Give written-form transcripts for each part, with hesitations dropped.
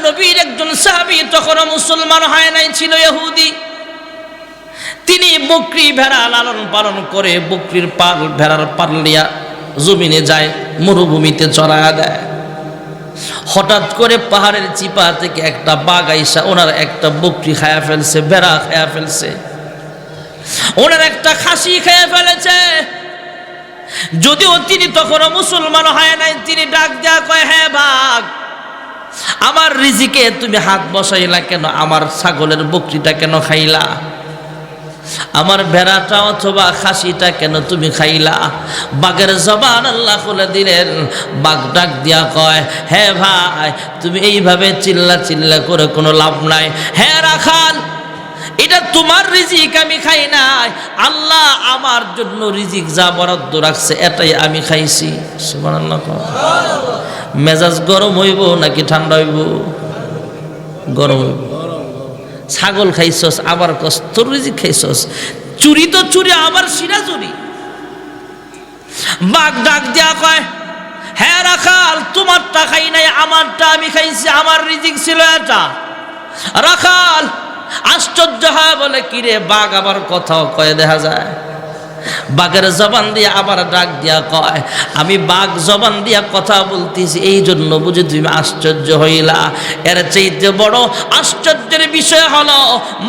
নবীর একজন সাহাবী তখনও মুসলমান হয় নাই, ছিল ইহুদি। তিনি বকরি ভেড়া লালন পালন করে বকরির পাল ভেড়ার পাল নিয়ে জমিনে যায়, মরুভূমিতে চড়ায়া দেয়। হঠাৎ করে পাহাড়ের চিপা থেকে একটা বাঘ আইসা ওনার একটা বকরি খায়া ফেলছে, ভেড়া খায়া ফেলছে, ওনার একটা খাসি খেয়ে ফেলেছে। যদিও তিনি তখনও মুসলমান হয় নাই, তিনি ডাক দেয়া কয়, হ্যাঁ বাঘ, আমার রিজিকে তুমি হাত বসাইলা কেন? আমার ছাগলের বকরিটা কেন খাইলা? আমার ভেড়াটা অথবা খাসিটা কেন তুমি খাইলা? বাঘের জবান আল্লাহ খুলে দিলেন। বাঘ ডাক দিয়া কয়, হ্যাঁ ভাই, তুমি এইভাবে চিল্লা চিল্লা করে কোনো লাভ নাই। হ্যাঁ রাখাল, এটা তোমার রিজিক, আমি খাই নাই। আল্লাহ আমার জন্য রিজিক যা বরাদ্দ রাখছে এটাই আমি খাইছি। সুবহানাল্লাহ। মেজাজ গরম হইব নাকি ঠান্ডা হইব? গরম হইব। ছাগল খাইছস, আবার কস তোর রিজিক খাইছস। চুরি তো চুরি, আবার সিরা চুরি। বাঘ ডাক দেয়া কয়, হ্যাঁ রাখাল, তোমারটা খাই নাই, আমারটা আমি খাইছি, আমার রিজিক ছিল এটা। রাখাল আশ্চর্য হয়, বলে কিরে বাঘ আবার কথাও কয়ে দেখা যায়? বাঘের জবান দিয়ে আবার ডাক দিয়া কয়, আমি বাঘ জবান দিয়া কথা বলতেছি, এই জন্য বুঝি তুমি আশ্চর্য হইলা। এর চাইতে বড় আশ্চর্যের বিষয় হলো,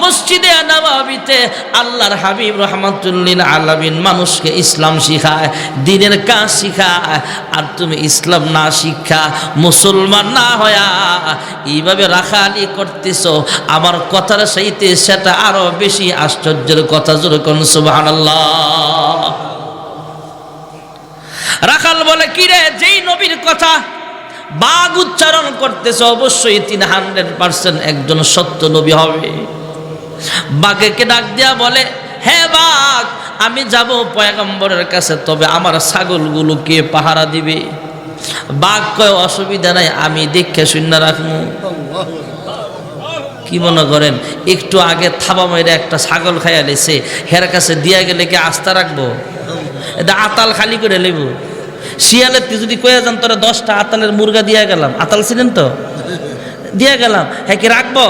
মসজিদে নববীতে আল্লাহর হাবিব রাহমাতুল্লিল আলামিন মানুষকে ইসলাম শিখায়, দ্বীনের কাজ শিখায়, আর তুমি ইসলাম না শিক্ষা, মুসলমান না হয়া এইভাবে রাখালি করতেছো। আমার কথার সাথে সেটা আরো বেশি আশ্চর্যের কথা। জোরে কোন সুবহানাল্লাহ। রাখাল বলে, কিরে, যেই নবীর কথা বাঘ উচ্চারণ করতেছে অবশ্যই তিনি 100% একজন সত্য নবী হবে। বাঘকে ডাক দিয়া বলে, হ্যাঁ বাঘ, আমি যাব পয়গম্বরের কাছে, তবে আমার ছাগলগুলো কে পাহারা দিবে? বাঘ কয়, অসুবিধা নাই, আমি দেখে শুনে রাখবো। কি মনে করেন, একটু আগে থাবা মেরে একটা ছাগল খাইয়া লেছে, হের কাছে দিয়া গেলে কি আস্থা রাখবো? এটা আতাল খালি করে লেব। শিয়ালের যদি কয়ে যান তোরা 10টা আতালের মুরগা দিয়া গেলাম, আতাল ছিলেন তো, দিয়া গেলাম, হ্যাঁ কি রাখবো?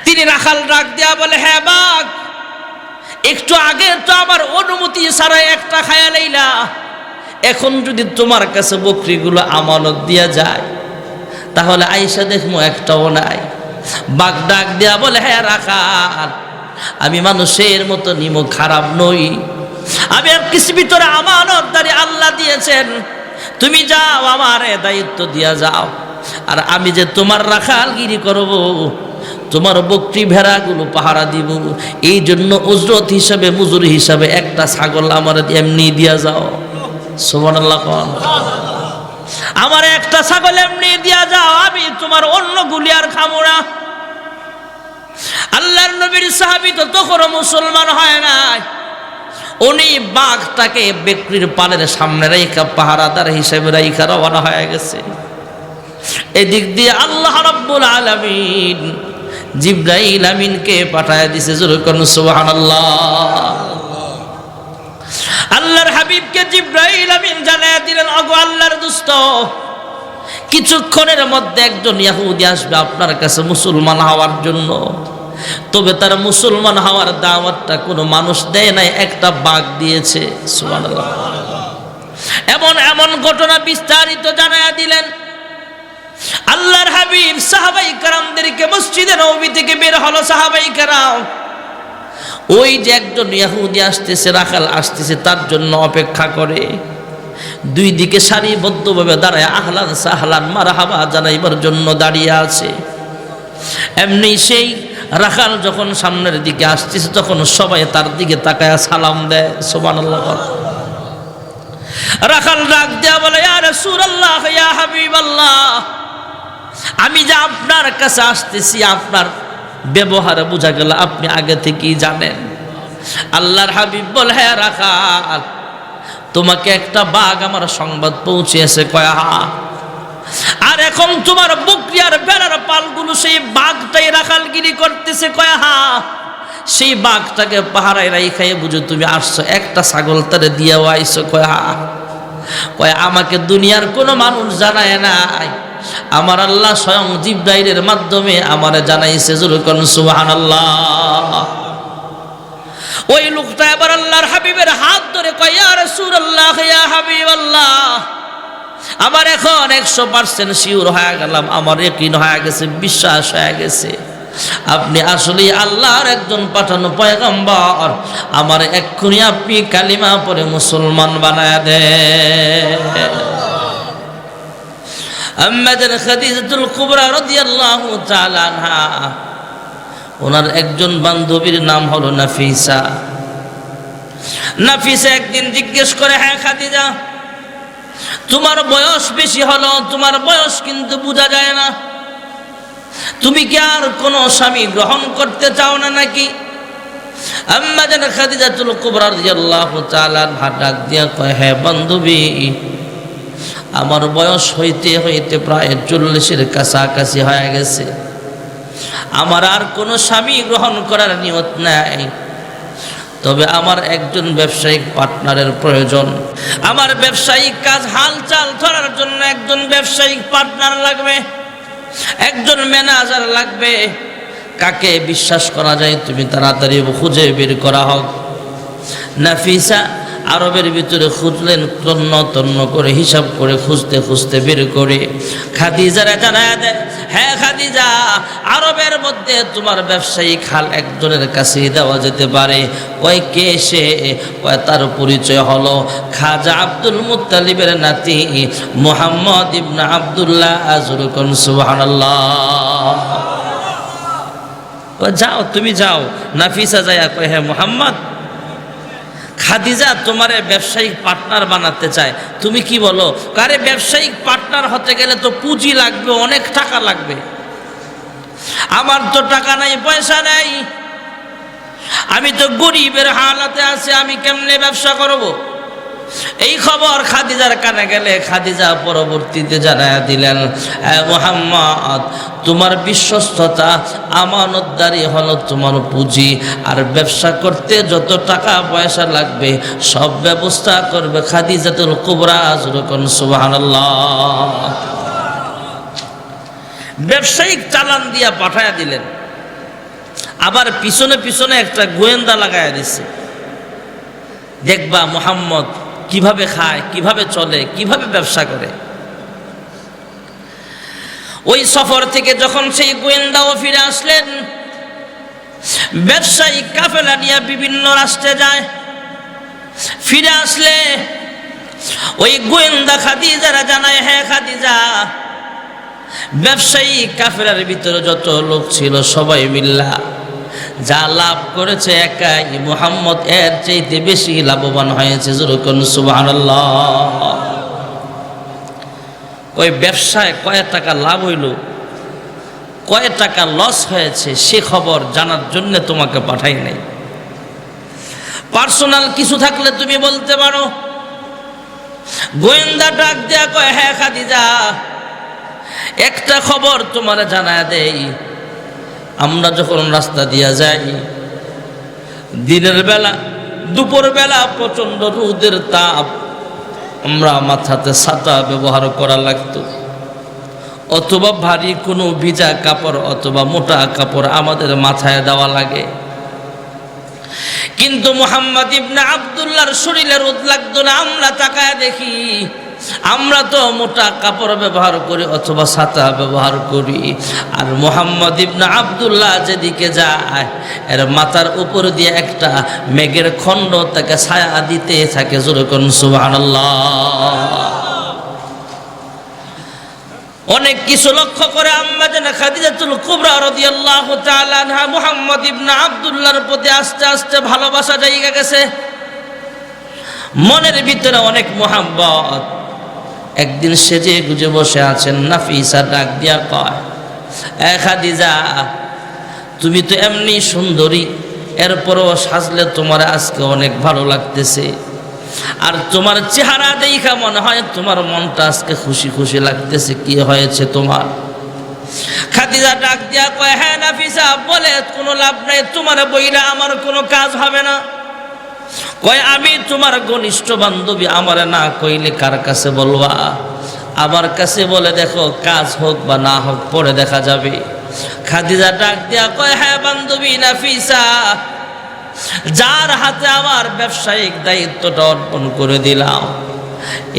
তিনি রাখাল ডাক দিয়া বলে, হ্যাঁ বাঘ, একটু আগে তো আমার অনুমতি ছাড়াই একটা খায়া লইলা, এখন যদি তোমার কাছে বকরিগুলো আমানত দিয়া যায় তাহলে আইসা দেখবো একটাও নাই। বাঘ ডাক দেয়া বলে, হ্যাঁ রাখাল, আমি মানুষের মতো নিমক খারাপ নই, আমি আর কিছু ভিতরে আমানতদারি আল্লাহ দিয়েছেন, তুমি যাও, আমার দায়িত্ব দিয়া যাও, আর আমি যে তোমার রাখালগিরি করব, তোমার বকরি ভেড়াগুলো পাহারা দিব, এই জন্য উজরত হিসাবে, মজুরি হিসাবে একটা ছাগল আমার এমনি দিয়া যাও। সুবহানাল্লাহ। আমার একটা ছাগল এমনি দিয়া যাও, আমি তোমার অন্য গুলি আর খাবো না। আল্লাহর নবীর সাহাবী তো তখনও মুসলমান হয় নাই, উনি বাঘটাকে বকরির পালের সামনে রাইখা পাহারাদার হিসেবে রাইখা রওনা হয়ে গেছে। এদিক দিয়ে আল্লাহ রাব্বুল আলামিন জিবরাইল আমিনকে পাঠায় দিছে। জোরে কোন সুবহানাল্লাহ। আল্লাহর হাবিবকে জিবরাইল আমিন জানায় দিলেন, ওগো আল্লাহর দোস্ত, কিছুক্ষণের মধ্যে একজন ইহুদি আসবে আপনার কাছে মুসলমান হওয়ার জন্য, তবে তার মুসলমান হওয়ার দাওয়াতটা কোনো মানুষ দেয় নাই, একটা বাঘ দিয়েছে। সুবহানাল্লাহ। এমন এমন ঘটনা বিস্তারিত জানায় দিলেন। আল্লাহর হাবিব সাহাবাই কেরামদেরকে মসজিদে নববী থেকে বের হলো। সাহাবাই কেরাম ওই যে একজন ইহুদি আসতেছে, রাখাল আসতেছে, তার জন্য অপেক্ষা করে, দুই দিকে সারিবদ্ধভাবে দাঁড়ায় আহলান সাহলান মারহাবা জানাইবার জন্য দাঁড়িয়ে আছে। এমনি সেই রাখাল যখন সামনের দিকে আসতেছে তখন সবাই তার দিকে তাকায় সালাম দেয়। সুবহানাল্লাহ। রাখাল ডাক দেয়া বলে, ইয়া রাসূলুল্লাহ, ইয়া হাবিবাল্লাহ, আমি যে আপনার কাছে আসতেছি, আপনার ব্যবহারে বোঝা গেল আপনি আগে থেকেই জানেন। আল্লাহর হাবিব বলে, হ্যাঁ রাখাল, তোমাকে একটা বাঘ আমার সংবাদ পৌঁছেছে। কয় হ্যাঁ। আর এখন তোমার বকরি আর ভেড়ার পালগুলো সেই বাঘটাই রাখালগিরি করতেছে। কয় হ্যাঁ। সেই বাঘটাকে পাহারায় রাইখাই বুঝো তুমি আসছো, একটা ছাগল তারে দিয়েও আইছো। কয় হ্যাঁ। কয় আমাকে দুনিয়ার কোনো মানুষ জানায় নাই, আমার আল্লাহ স্বয়ং জিবরাইলের মাধ্যমে আমারে জানাইছে, জোরে কোন সুবহানাল্লাহ। ওই লোকটা এবার আল্লাহর হাবিবের হাত ধরে কয়, ইয়া রাসূলুল্লাহ, ইয়া হাবিবাল্লাহ, আমার এখন 100% শিওর হয়ে গেলাম, আমার ইয়াকিন হয়ে গেছে, বিশ্বাস হয়ে গেছে, আপনি আসলে আল্লাহর একজন পাঠানো পয়গম্বর। আমার এক্ষুনি আপনি কালিমা পড়ে মুসলমান বানায় দেন। আম্মাজান খাদিজাতুল কুবরা রাদিয়াল্লাহু তাআলা আনহা, ওনার একজন বান্ধবীর নাম হলো নাফিসা। নাফিসা একদিন জিজ্ঞেস করে, হ্যাঁ খাদিজা, তোমার বয়স বেশি হলো, তোমার বয়স কিন্তু বোঝা যায় না, তুমি কি আর কোনো স্বামী গ্রহণ করতে চাও না নাকি? আম্মাজান খাদিজাতুল কুবরা রাদিয়াল্লাহু তাআলা আনহা ডাক দিয়া কয়, হ্যাঁ বান্ধবী, আমার বয়স হইতে হইতে প্রায় 40-এর কাছাকাছি হয়ে গেছে, আমার আর কোনো স্বামী গ্রহণ করার নিয়ত নাই, তবে আমার একজন ব্যবসায়িক পার্টনারের প্রয়োজন। আমার ব্যবসায়িক কাজ হালচাল ধরার জন্য একজন ব্যবসায়িক পার্টনার লাগবে, একজন ম্যানেজার লাগবে। কাকে বিশ্বাস করা যায় তুমি তাড়াতাড়ি খুঁজে বের করা হোক। নাফিসা আরবের ভিতরে খুঁজলেন, তন্ন তন্ন করে হিসাব করে খুঁজতে খুঁজতে বের করে খাদিজারে জানায় দেয়, হ্যাঁ খাদিজা, আরবের মধ্যে তোমার ব্যবসায়িক হাল একজনের কাছে দেওয়া যেতে পারে। কয় কে সে? কয় তার পরিচয় হলো খাজা আব্দুল মুত্তালিবের নাতি মুহাম্মদ ইবনে আব্দুল্লাহ। আযরুকুন সুবহানাল্লাহ। যাও তুমি যাও। নাফিসা যায় কয়, হ্যাঁ মুহাম্মদ, খাদিজা তোমারে ব্যবসায়িক পার্টনার বানাতে চায়, তুমি কি বলো? আরে ব্যবসায়িক পার্টনার হতে গেলে তো পুঁজি লাগবে, অনেক টাকা লাগবে, আমার তো টাকা নাই, পয়সা নাই, আমি তো গরিবের হালাতে আছি, আমি কেমনে ব্যবসা করব? এই খবর খাদিজার কানে গেলে খাদিজা পরবর্তীতে জানায়া দিলেন, মুহাম্মদ, তোমার বিশ্বস্ততা আমানতদারি হলো তোমার পুঁজি, আর ব্যবসা করতে যত টাকা পয়সা লাগবে সব ব্যবস্থা করবে খাদিজাতুল কুবরা। যখন সুবহানাল্লাহ, ব্যবসায়িক চালান দিয়া পাঠায়া দিলেন, আবার পিছনে পিছনে একটা গোয়েন্দা লাগায়া দিছে, দেখবা মুহাম্মদ কিভাবে খায়, কিভাবে চলে, কিভাবে ব্যবসা করে। ওই সফর থেকে যখন সেই গোয়েন্দাও ফিরে আসলেন, ব্যবসায়িক কাফেলা নিয়ে বিভিন্ন রাষ্ট্রে যায়, ফিরে আসলে ওই গোয়েন্দা খাদিজারা জানায়, হ্যাঁ খাদিজা, ব্যবসায়িক কাফেলার ভিতরে যত লোক ছিল সবাই মিল্লা যা লাভ করেছে একাই মুহাম্মদ এর চাইতে বেশি লাভবান হয়েছে। যখন সুবহানাল্লাহ, ওই ব্যবসায় কয় টাকা লাভ হইল, কয় টাকা লস হয়েছে সে খবর জানার জন্য তোমাকে পাঠাই নাই। পার্সোনাল কিছু থাকলে তুমি বলতে পারো। গোয়েন্দা ডাক দেয়া কয়, হ্যাঁ খাদিজা, একটা খবর তোমার জানায় দেই, আমরা যখন রাস্তা দিয়া যাই, দিনের বেলা দুপুর বেলা প্রচন্ড রোদের তাপ, আমরা মাথাতে ছাতা ব্যবহার করা লাগতো, অথবা ভারী কোনো ভিজা কাপড় অথবা মোটা কাপড় আমাদের মাথায় দেওয়া লাগে। কিন্তু মুহাম্মদ ইবনে আব্দুল্লাহর শরীরে রোদ লাগতো না। আমরা তাকায় দেখি, আমরা তো মোটা কাপড় ব্যবহার করি অথবা ছাতা ব্যবহার করি, আর মুহাম্মদ ইবনে আব্দুল্লাহ যেদিকে যায় এর মাথার উপর দিয়ে একটা মেঘের খণ্ড তাকে ছায়া দিতে থাকে। যখন সুবহানাল্লাহ, অনেক কিছু লক্ষ্য করে আম্মা জান খাদিজাতুল কুবরা রাদিয়াল্লাহু তাআলা আনহা মুহাম্মদ ইবনে আব্দুল্লাহর প্রতি আস্তে আস্তে ভালোবাসা জায়গা গেছে, মনের ভিতরে অনেক মোহাব্বত। একদিন সেজে গুজে বসে আছেন, নাফিসা ডাক দিয়া কয়, এ খাদিজা, তুমি তো এমনি সুন্দরী, এরপরও সাজলে তোমার আজকে অনেক ভালো লাগতেছে, আর তোমার চেহারা দেখা মনে হয় তোমার মনটা আজকে খুশি খুশি লাগতেছে, কি হয়েছে তোমার? খাদিজা ডাক দিয়া কয়, হ্যাঁ নাফিসা, বলে কোনো লাভ নাই, তোমার বইরা আমার কোনো কাজ হবে না। কয়, আমি তোমার ঘনিষ্ঠ বান্ধবী, আমার না কইলে কার কাছে বলবা? আমার কাছে বলে, দেখো কাজ হোক বা না হোক পরে দেখা যাবে। খাদিজা ডাক দিয়া কয়, হ্যাঁ বান্ধবী নাফিসা, যার হাতে আমার ব্যবসায়িক দায়িত্বটা অর্পণ করে দিলাম,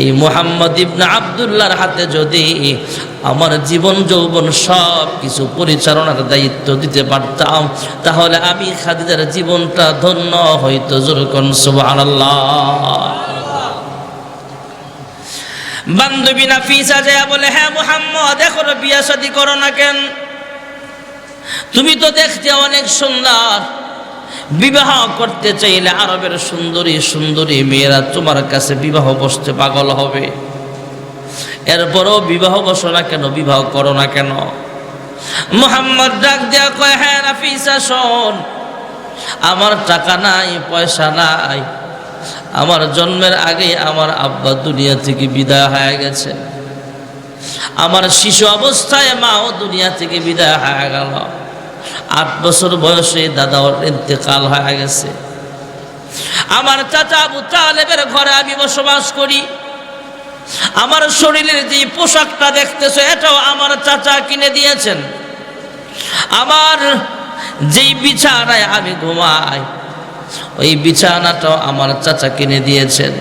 এই মুহাম্মদ ইবনে আব্দুল্লাহর হাতে যদি আমার জীবন যৌবন সব কিছু পরিচালনার দায়িত্ব দিতে পারতাম, তাহলে আমি খাদিজার জীবনটা ধন্য হইতো। জোরে কোন সুবহানাল্লাহ। বান্ধবী নাফিসা যায় বলে, হ্যাঁ মুহাম্মদ, এখনো বিয়ে শাদী করো না কেন? তুমি তো দেখতে অনেক সুন্দর, বিবাহ করতে চাইলে আরবের সুন্দরী সুন্দরী মেয়েরা তোমার কাছে বিবাহ বসতে পাগল হবে, এরপরও বিবাহ বসো না কেন, বিবাহ করো না কেন? মুহাম্মদ ডাক দেয়া কয়, হ্যাঁ নাফিসা শোন, আমার টাকা নাই, পয়সা নাই, আমার জন্মের আগে আমার আব্বা দুনিয়া থেকে বিদায় হয়ে গেছে, আমার শিশু অবস্থায় মাও দুনিয়া থেকে বিদায় হয়ে গেল, 8 বছর বয়সে দাদার ইন্তেকাল হয়ে গেছে, আমার চাচা আবু তালেবের ঘরে আমি বসবাস করি, আমার শরীরের যে পোশাকটা দেখতেছো এটাও আমার চাচা কিনে দিয়েছেন, আমার যেই বিছানায় আমি ঘুমাই ওই বিছানাটাও আমার চাচা কিনে দিয়েছেন,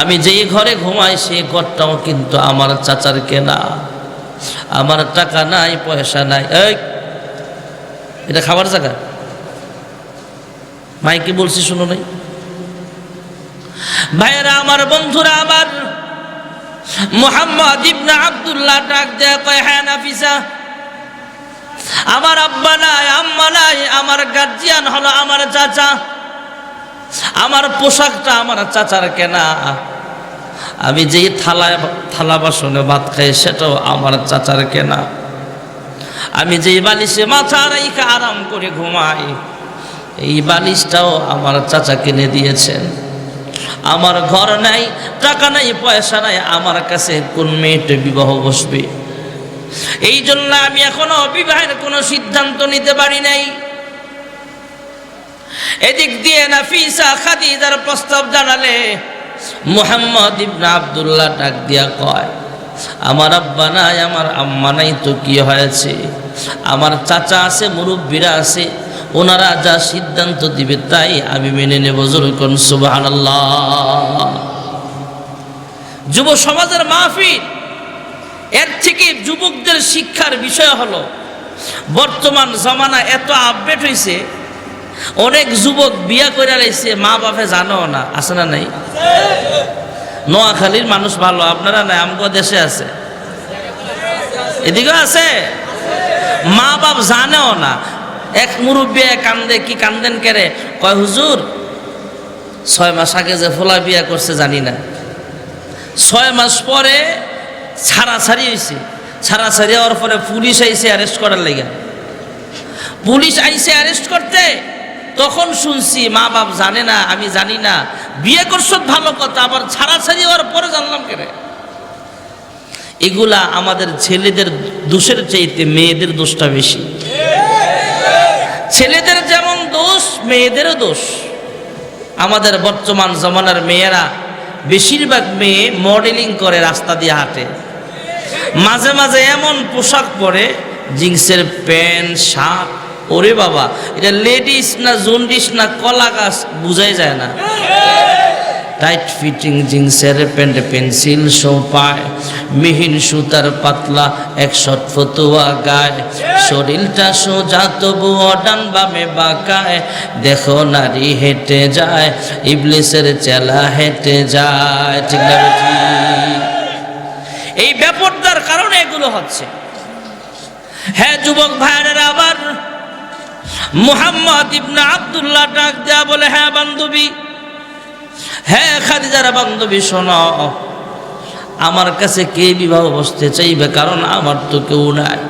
আমি যেই ঘরে ঘুমাই সেই ঘরটাও কিন্তু আমার চাচার কেনা, আমার টাকা নাই, পয়সা নাই। এই এটা খাবার জায়গা? মাইকে বলছি শুনো নাই? ভাইয়েরা আমার, বন্ধুরা আমার, মুহাম্মদ ইবনে আব্দুল্লাহ ডাক দেয়া কয়, হ্যাঁ নাফিসা, আমার আব্বা নাই, আম্মা নাই, আমার গার্জিয়ান হলো আমার চাচা, আমার পোশাকটা আমার চাচার কেনা, আমি যেই থালা বাসনে ভাত খাই সেটাও আমার চাচার কেনা, আমি যেই বালিশে মাথা রাইখা আরাম করে ঘুমাই এই বালিশটাও আমার চাচা কিনে দিয়েছেন, আমার ঘর নাই, টাকা নাই, পয়সা নাই, আমার কাছে কোন মেয়েটা বিবাহ বসবে? এই জন্য আমি এখনো বিবাহের কোনো সিদ্ধান্ত নিতে পারি নাই। এদিক দিয়ে নাফিসা খাদিজার প্রস্তাব জানালে মুহাম্মদ ইবনে আব্দুল্লাহ ডাক দিয়া কয়, আমার আব্বা নাই, আমার আম্মা নাই, তো কি হয়েছে? আমার চাচা আছে, মুরব্বীরা আছে, ওনারা যা সিদ্ধান্ত দিবে তাই আমি মেনে নেব। জোরে কোন সুবহানাল্লাহ। যুব সমাজের মাহফিল, এর থেকে যুবকদের শিক্ষার বিষয় হলো, বর্তমান জমানা এত আপডেট হয়েছে, অনেক যুবক বিয়া করে লাইছে, মা বাপে জানেও না। আছে না নাই? নোয়াখালীর মানুষ ভালো, আপনারা নাই, আমগো দেশে আছে, এদিকেও আছে, মা বাপ জানেও না। এক মুরব্বী কান্দে, কি কান্দেন কেরে? কয় হুজুর 6 মাস আগে যে ফোলা বিয়া করছে জানি না, 6 মাস পরে ছাড়াছাড়ি হয়েছে, ছাড়াছাড়ি হওয়ার পরে পুলিশ আইসে অ্যারেস্ট করার লেগে, পুলিশ আইসে অ্যারেস্ট করতে, তখন শুনছি মা বাপ জানে না, আমি জানি না, বিয়ে করছো ভালো কথা, আবার ছাড়াছাড়ি হওয়ার পরে জানলাম কেন? এগুলা আমাদের ছেলেদের দোষের চাইতে মেয়েদের দোষটা বেশি। ছেলেদের যেমন দোষ, মেয়েদেরও দোষ। আমাদের বর্তমান জমানার মেয়েরা বেশিরভাগ মেয়ে মডেলিং করে, রাস্তা দিয়ে হাঁটে, মাঝে মাঝে এমন পোশাক পরে, জিন্সের প্যান্ট শার্ট, ওরে বাবা, এটা লেডিস না জন্ডিস না কলা গাছ বুঝাই যায় না। টাইট ফিটিং জিন্সের প্যান্ট, পেন্সিল শো পায়, মিহিন সুতার পাতলা 100 ফতুয়া গায়, শরীরটা সোজা তবুও ডান বামে বাঁকায়, দেখো নারী হেঁটে যায়, ইবলিসের চেলা হেঁটে যায়। ঠিক না? এই ব্যাপারটার কারণে এগুলো হচ্ছে। হ্যাঁ যুবক ভাইয়েরা, আবার মুহাম্মদ ইবনে আব্দুল্লাহ ডাক দেয়া বলে, হ্যাঁ বান্ধবী, হ্যাঁ খাদিজার বান্ধবী, শোনো, আমার কাছে কে বিবাহ বসতে চাইবে? কারণ আমার তো কেউ নাই।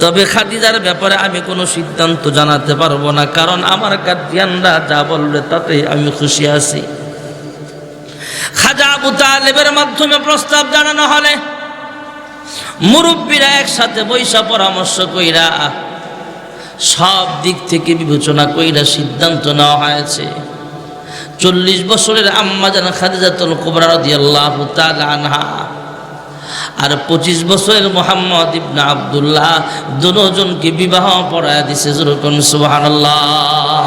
তবে খাদিজার ব্যাপারে আমি কোনো সিদ্ধান্ত জানাতে পারবো না, কারণ আমার গার্জিয়ানরা যা বলবে তাতেই আমি খুশি আছি। খাজা আবু তালেবের মাধ্যমে প্রস্তাব জানানো হলে মুরব্বীরা একসাথে বৈশা পরামর্শ কইরা সব দিক থেকে বিবেচনা কইরা সিদ্ধান্ত নেওয়া হয়েছে। 40 বছরের আম্মা জান খাদিজাতুল কুবরা রাদিয়াল্লাহু তাআলা আনহা আর 25 বছরের মোহাম্মদ ইবনে আব্দুল্লাহ দুজনকে বিবাহ পড়ায় দিছে। যেরকম সুবহানাল্লাহ।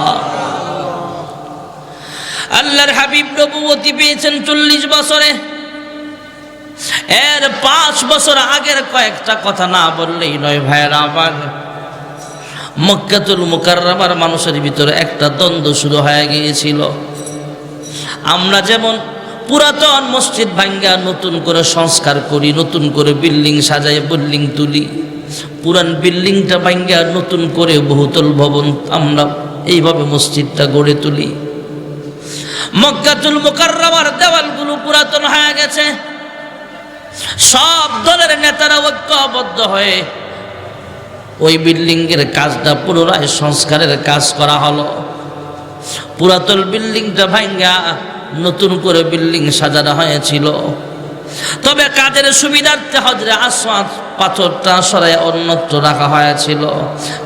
আল্লাহর হাবিব নবুয়তি পেয়েছেন 40 বছরে। এর 5 বছর আগের কয়েকটা কথা না বললেই নয় ভাইয়েরা আমার। মক্কাতুল মুকাররমার মানুষের ভিতরে একটা দ্বন্দ্ব শুরু হয়ে গিয়েছিল। আমরা যেমন পুরাতন মসজিদ ভাঙ্গা নতুন করে সংস্কার করি, নতুন করে বিল্ডিং সাজাই, বিল্ডিং তুলি, পুরান বিল্ডিংটা ভাঙ্গা নতুন করে বহুতল ভবন আমরা এইভাবে মসজিদটা গড়ে তুলি। মক্কাতুল মুকাররমার দেওয়ালগুলো পুরাতন হয়ে গেছে। সব দলের নেতারা ঐক্যবদ্ধ হয়ে ওই বিল্ডিং এর কাজটা পুনরায় সংস্কারের কাজ করা হলো। পুরাতন বিল্ডিংটা ভাঙ্গা নতুন করে বিল্ডিং সাজানো হয়েছিল। তবে কাজের সুবিধার্থে হজরে আসওয়াদ পাথরটা সরাই অন্যত্র রাখা হয়েছিল।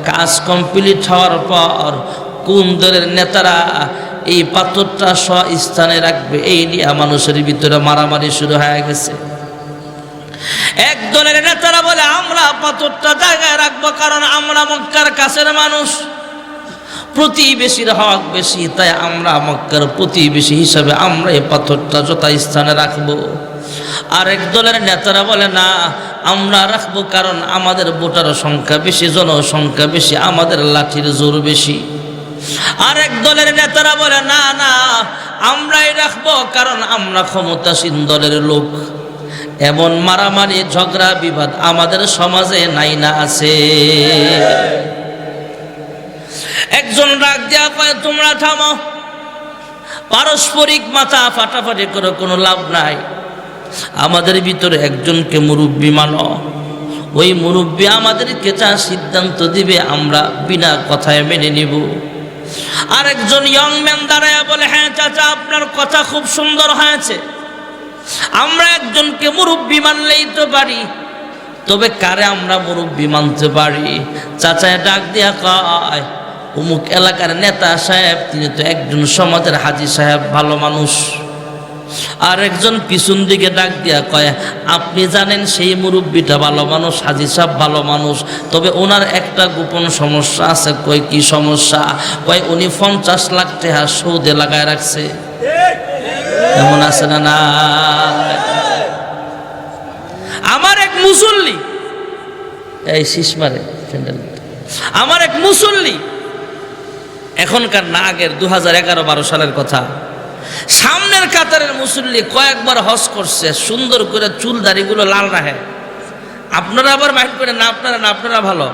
কাজ কমপ্লিট হওয়ার পর কোন দলের নেতারা এই পাথরটা স্থানে রাখবে এই নিয়ে মানুষের ভিতরে মারামারি শুরু হয়ে গেছে। এক দলের নেতারা বলে আমরা পাথরটা জায়গায় রাখবো, কারণ আমরা মক্কার কাছের মানুষ, প্রতিবেশীর হক বেশি, তাই আমরা মক্কার প্রতিবেশী হিসাবে আমরা এই পাথরটা যথাস্থানে রাখবো। আরেক দলের নেতারা বলে না, আমরা রাখবো কারণ আমাদের ভোটার সংখ্যা বেশি, জনসংখ্যা বেশি, আমাদের লাঠির জোর বেশি। আরেক দলের নেতারা বলে না না, আমরাই রাখবো কারণ আমরা ক্ষমতাসীন দলের লোক। এমন মারামারি ঝগড়া বিবাদ আমাদের সমাজে নাই না আছে। একজন ডাক দেয়া কয় তোমরা থামো, পারস্পরিক মাথা ফাটাফাটি করে কোনো লাভ নাই। আমাদের ভিতরে একজনকে মুরব্বী মানো, ওই মুরব্বী আমাদেরকে যা সিদ্ধান্ত দিবে আমরা বিনা কথায় মেনে নিব। আরেকজন ইয়ং ম্যান দাঁড়ায় বলে হ্যাঁ চাচা আপনার কথা খুব সুন্দর হয়েছে, আমরা একজনকে মুরব্বী মানলেই তো পারি, তবে কারে আমরা মুরব্বী মানতে পারি? চাচায় ডাক দিয়া কয় অমুক এলাকার নেতা সাহেব, তিনি তো একজন সমাজের হাজী সাহেব, ভালো মানুষ। আর একজন পিছন দিকে ডাক দিয়া কয় আপনি জানেন সেই মুরব্বীটা ভালো মানুষ, হাজী সাহেব ভালো মানুষ, তবে ওনার একটা গোপন সমস্যা আছে। কয় কি সমস্যা? কয় উনি 50 লাখ টাকা সৌদে লাগায় রাখছে। এমন আছে না না? আমার এক মুসল্লি, এই শিশমারে আমার এক মুসল্লি, এখনকার না আগের 2011-12 সালের কথা, সামনের কাতারের মুসল্লি কয়েকবার হজ করছে, সুন্দর করে চুল দাড়িগুলো লাল রাখে। আপনারা আবার মাইন্ড করে না, আপনারা না, আপনারা ভালো।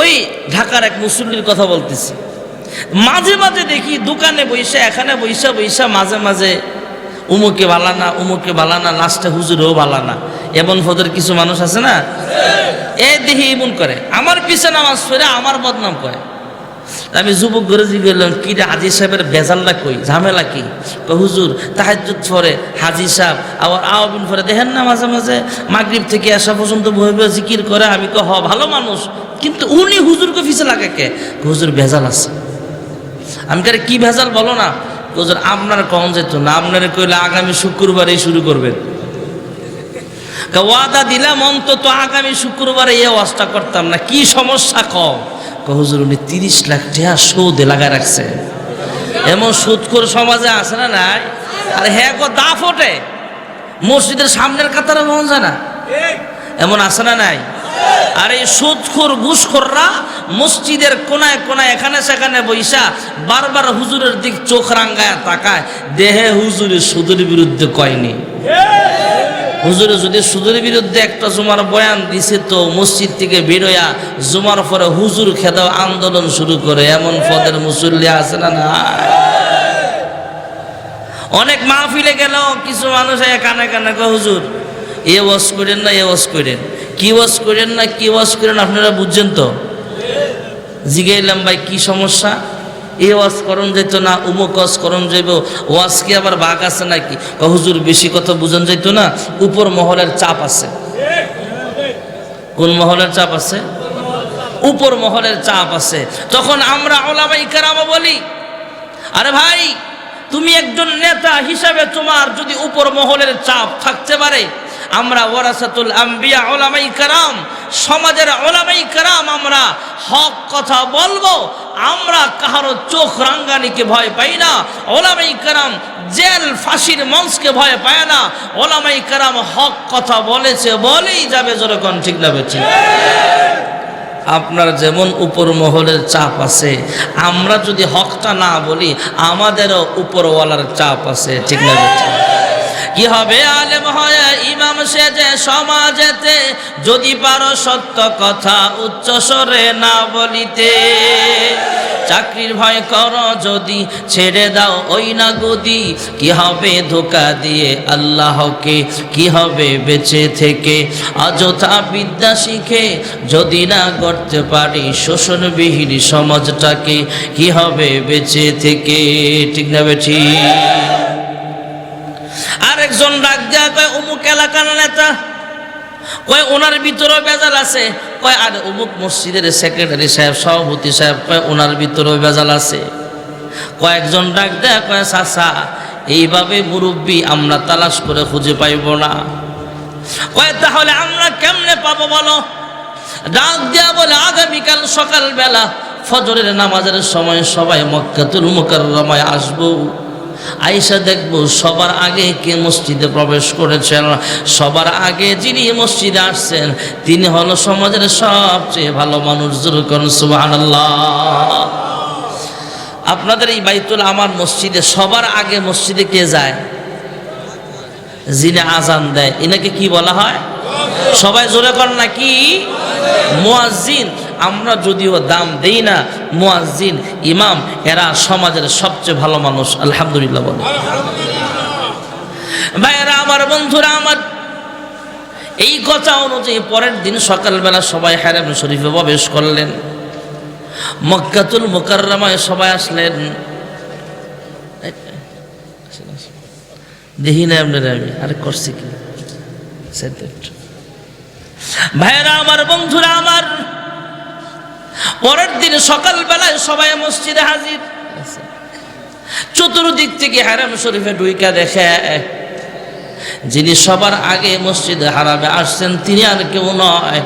ওই ঢাকার এক মুসল্লির কথা বলতেছি। মাঝে মাঝে দেখি দোকানে বইসা, এখানে বইসা মাঝে মাঝে উমুকে বালানা, উমুকে বালানা, লাস্টে হুজুরেও বালানা, এমন ফদের কিছু মানুষ আছে না, এ দেখি এমন করে, আমার পিছে নামাজ পড়ে আমার বদনাম করে। আমি যুবক ঘরে জিজ্ঞেস কি রে হাজি সাহেবের বেজালটা কই, ঝামেলা কি? হুজুর তাহাজ্জুদ পড়ে হাজি সাহেব, আবার আওয়াবিন পড়ে, দেখেন না মাঝে মাঝে মাগরিব থেকে আসা পর্যন্ত বই বই জিকির করে। আমি ভালো মানুষ, কিন্তু উনি হুজুরকে পিছে লাগে কে? হুজুর ভেজাল আছে। আমি কারে কি ভেজাল বলো না? হুজুর আপনার কম যেত না, আপনার কইলে আগামী শুক্রবারে শুরু করবেন। ওয়াদা দিলাম অন্তত আগামী শুক্রবারে এই ওয়াজটা করতাম না। কি সমস্যা কম? হুজুর উনি 30 লাখ টাকা সৌদে লাগায় রাখছে। এমন সুদখোর সমাজে আছে না নাই? আর হ্যাঁ গো দা ফোটে, মসজিদের সামনের কাতারে মন যায় না, এমন আছে না নাই? আর এই সুদখোর ঘুষখোররা মসজিদের কোনায় কোনায় এখানে সেখানে বইসা বারবার হুজুরের দিক চোখ রাঙ্গায় তাকায়, দেহে হুজুরে সুদের বিরুদ্ধে কয়নি। হুজুরে যদি সুদের বিরুদ্ধে একটা জুমার বয়ান দিছে তো মসজিদ থেকে বেরোয়া জুমার পরে হুজুর খেদাও আন্দোলন শুরু করে। এমন পদের মুসল্লি আছে না না? অনেক মাহফিলে গেল কিছু মানুষ কানে কানে কয় হুজুর এ ওয়াজ করেন না, এ ওয়াজ করেন, কি ওয়াজ করেন না, কি ওয়াজ করেন আপনারা বুঝছেন তো? জিগাইলাম ভাই কি সমস্যা? এ ওয়াজ করণ যাইতো না, উমুক ওয়াজ করণ যাইব, ওয়াজ কি আবার ভাগ আছে নাকি? হুজুর বেশি কথা বুঝান যাইতো না, উপর মহলের চাপ আছে। কোন মহলের চাপ আছে? উপর মহলের চাপ আছে। তখন আমরা উলামায়ে কেরাম বলি, আরে ভাই তুমি একজন নেতা হিসাবে তোমার যদি উপর মহলের চাপ থাকতে পারে, আমরা ওয়ারাসাতুল আম্বিয়া উলামায়ে কেরাম, সমাজের উলামায়ে কেরাম, আমরা হক কথা বলবো। আমরা কারো চোখ রাঙ্গানিকে ভয় পাই না। উলামায়ে কেরাম জেল ফাঁসির মঞ্চকে ভয় পায় না। উলামায়ে কেরাম হক কথা বলেছে বলেই যাবে। জোরে কোন ঠিক না বেঠিক? আপনার যেমন উপর মহলের চাপ আছে, আমরা যদি হকটা না বলি আমাদেরও উপরওয়ালার চাপ আছে, ঠিক না বেঠিক? কি হবে আলেম হয়ে ইমাম সেজে সমাজেতে, যদি পারো সত্য কথা উচ্চ স্বরে না বলিতে। চাকরির ভয় করো যদি ছেড়ে দাও ওই না গদি, কি হবে ধোকা দিয়ে আল্লাহকে, কি হবে বেঁচে থেকে। অযথা বিদ্যা শিখে যদি না করতে পারি শোষণবিহীন সমাজটাকে, কি হবে বেঁচে থেকে, ঠিক না বেঠিক? আরেকজন ডাক দেয়া কয় অমুক এলাকার নেতা, কয় ওনার ভিতরেও বেজাল আছে। কয় আর অমুক মসজিদের সেক্রেটারি সাহেব, সভাপতি সাহেব, কয় ওনার ভিতরেও বেজাল আছে। কয়েকজন ডাক দেয়া কয় চাচা এইভাবে মুরব্বী আমরা তালাশ করে খুঁজে পাইব না। কয় তাহলে আমরা কেমনে পাবো বলো? ডাক দেয়া বলে আগামীকাল সকালবেলা ফজরের নামাজের সময় সবাই মক্কাতুল মুকাররমায় আসবো। আয়েশা দেখবো সবার আগে কে মসজিদে প্রবেশ করেছেন। সবার আগে যিনি মসজিদে আসছেন তিনি হলো সমাজের সবচেয়ে ভালো মানুষ। যেরকম সুবহানাল্লাহ। আপনাদের এই বাইতুল আমার মসজিদে সবার আগে মসজিদে কে যায়? যিনি আজান দেয়, এনাকে কি বলা হয়? সবাই জোরে কর না কি? মুয়াজ্জিন। আমরা যদিও দাম দেই না, মুয়াজ্জিন ইমাম এরা সমাজের সবচেয়ে ভালো মানুষ। আলহামদুলিল্লাহ বলে। ভাইয়েরা আমার, বন্ধুরা আমার, এই কথা অনুযায়ী পরের দিন সকালবেলা সবাই হারাম শরীফে প্রবেশ করলেন। মক্কাতুল মুকাররমায় সবাই আসলেন। দেখি না আপনারা আমি আরে করছি কি ভাইয়েরা আমার, বন্ধুরা আমার, পরের দিন সকালবেলায় সবাই মসজিদে হাজির। চতুর্দিক থেকে হারাম শরীফে ঢুইকা দেখে যিনি সবার আগে মসজিদে হারামে আসছেন তিনি আর কেউ নয়,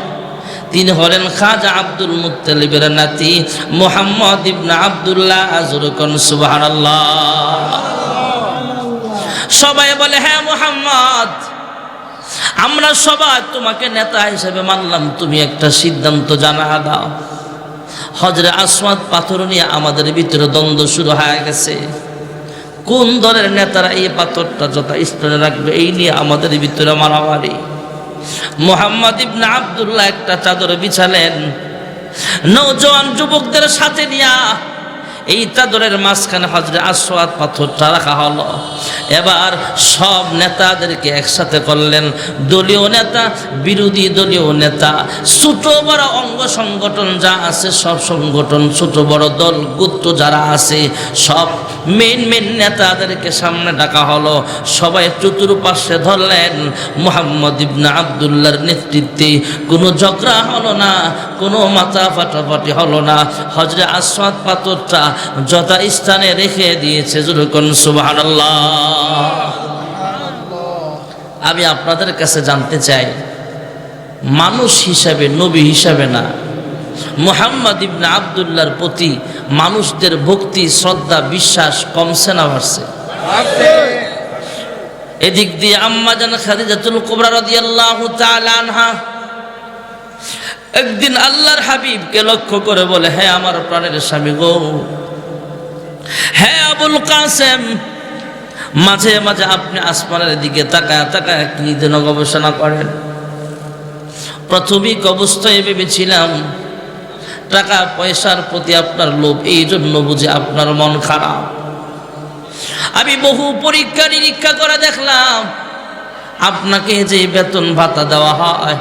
তিনি হলেন খাজা আব্দুল মুত্তালিবের নাতি মুহাম্মদ ইবনে আব্দুল্লাহ। আযরুকুন সুবহানাল্লাহ। সবাই বলে হ্যাঁ মুহাম্মদ, আমরা সবাই তোমাকে নেতা হিসেবে মানলাম, তুমি একটা সিদ্ধান্ত জানা দাও। হজরে আসওয়াদ পাথর নিয়ে আমাদের ভিতরে দ্বন্দ্ব শুরু হয়ে গেছে। কোন দলের নেতারা এই পাথরটা যথা স্থানে রাখবে এই নিয়ে আমাদের ভিতরে মারামারি। মুহাম্মদ ইবনে আব্দুল্লাহ একটা চাদর বিছালেন, নওজোয়ান যুবকদের সাথে নিয়া এই চাদরের মাঝখানে হজরে আসওয়াদ পাথরটা রাখা হলো। এবার সব নেতাদেরকে একসাথে করলেন, দলীয় নেতা, বিরোধী দলীয় নেতা, ছোট বড় অঙ্গ সংগঠন যা আছে সব সংগঠন, ছোট বড় দল গোত্র যারা আছে সব মেন নেতাদেরকে সামনে ডাকা হলো। সবাই চতুর্পাশে ধরলেন। মুহাম্মদ ইবনে আব্দুল্লাহর নেতৃত্বে কোনো ঝগড়া হলো না, কোনো মাথা ফাটাফাটি হলো না। হজরে আসওয়াদ পাথরটা যথা স্থানে রেখে দিয়েছে। যেরকম সুবহানাল্লাহ। আমি আপনাদের কাছে জানতে চাই, মানুষ হিসাবে, নবী হিসাবে না, মুহাম্মদ ইবনে আব্দুল্লাহর প্রতি মানুষদের ভক্তি, শ্রদ্ধা, বিশ্বাস কমছে না বাড়ছে? এদিক দিয়ে আম্মা জান খাদিজাতুল কুবরা রাদিয়াল্লাহু তাআলা আনহা একদিন আল্লাহর হাবিবকে লক্ষ্য করে বলে, হ্যাঁ আমার প্রাণের স্বামী গো, হ্যাঁ আবুল কাসেম, মাঝে মাঝে আপনি আসমানের দিকে তাকায় তাকায় কি যেন গবেষণা করেন। প্রাথমিক অবস্থায় ভেবেছিলাম টাকা পয়সার প্রতি আপনার লোভ, এই জন্য বুঝে আপনার মন খারাপ। আমি বহু পরীক্ষা নিরীক্ষা করে দেখলাম আপনাকে যে বেতন ভাতা দেওয়া হয়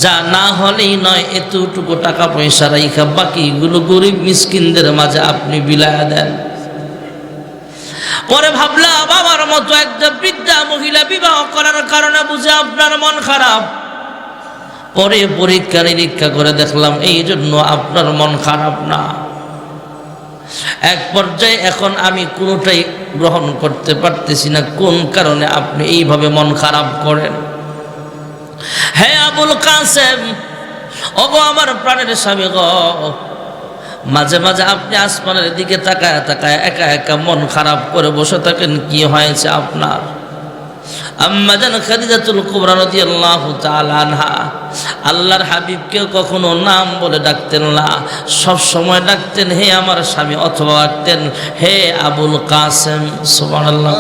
যা না হলেই নয়, এতটুকু টাকা পয়সা রাইখা বাকিগুলো গরিব মিসকিনদের মাঝে আপনি বিলায়া দেন। পরে ভাবলাম আমার মতো একটা বৃদ্ধা মহিলা বিবাহ করার কারণে বুঝে আপনার মন খারাপ। পরে পরীক্ষা নিরীক্ষা করে দেখলাম এই জন্য আপনার মন খারাপ না। এক পর্যায়ে এখন আমি কোনোটাই গ্রহণ করতে পারতেছি না, কোন কারণে আপনি এইভাবে মন খারাপ করেন। হে আবুল কাসেম, ওগো আমার প্রাণের স্বামী গো, মাঝে মাঝে আপনি আসমানের দিকে তাকায় তাকায় একা একা মন খারাপ করে বসে থাকেন, কি হয়েছে আপনার? আম্মা জান খাদিজাতুল কুবরা রাদিয়াল্লাহু তাআলা আনহা আল্লাহর হাবিবকে কখনো নাম বলে ডাকতেন না, সব সময় ডাকতেন হে আমার স্বামী, অথবা ডাকতেন হে আবুল কাসেম। সুবহানাল্লাহ।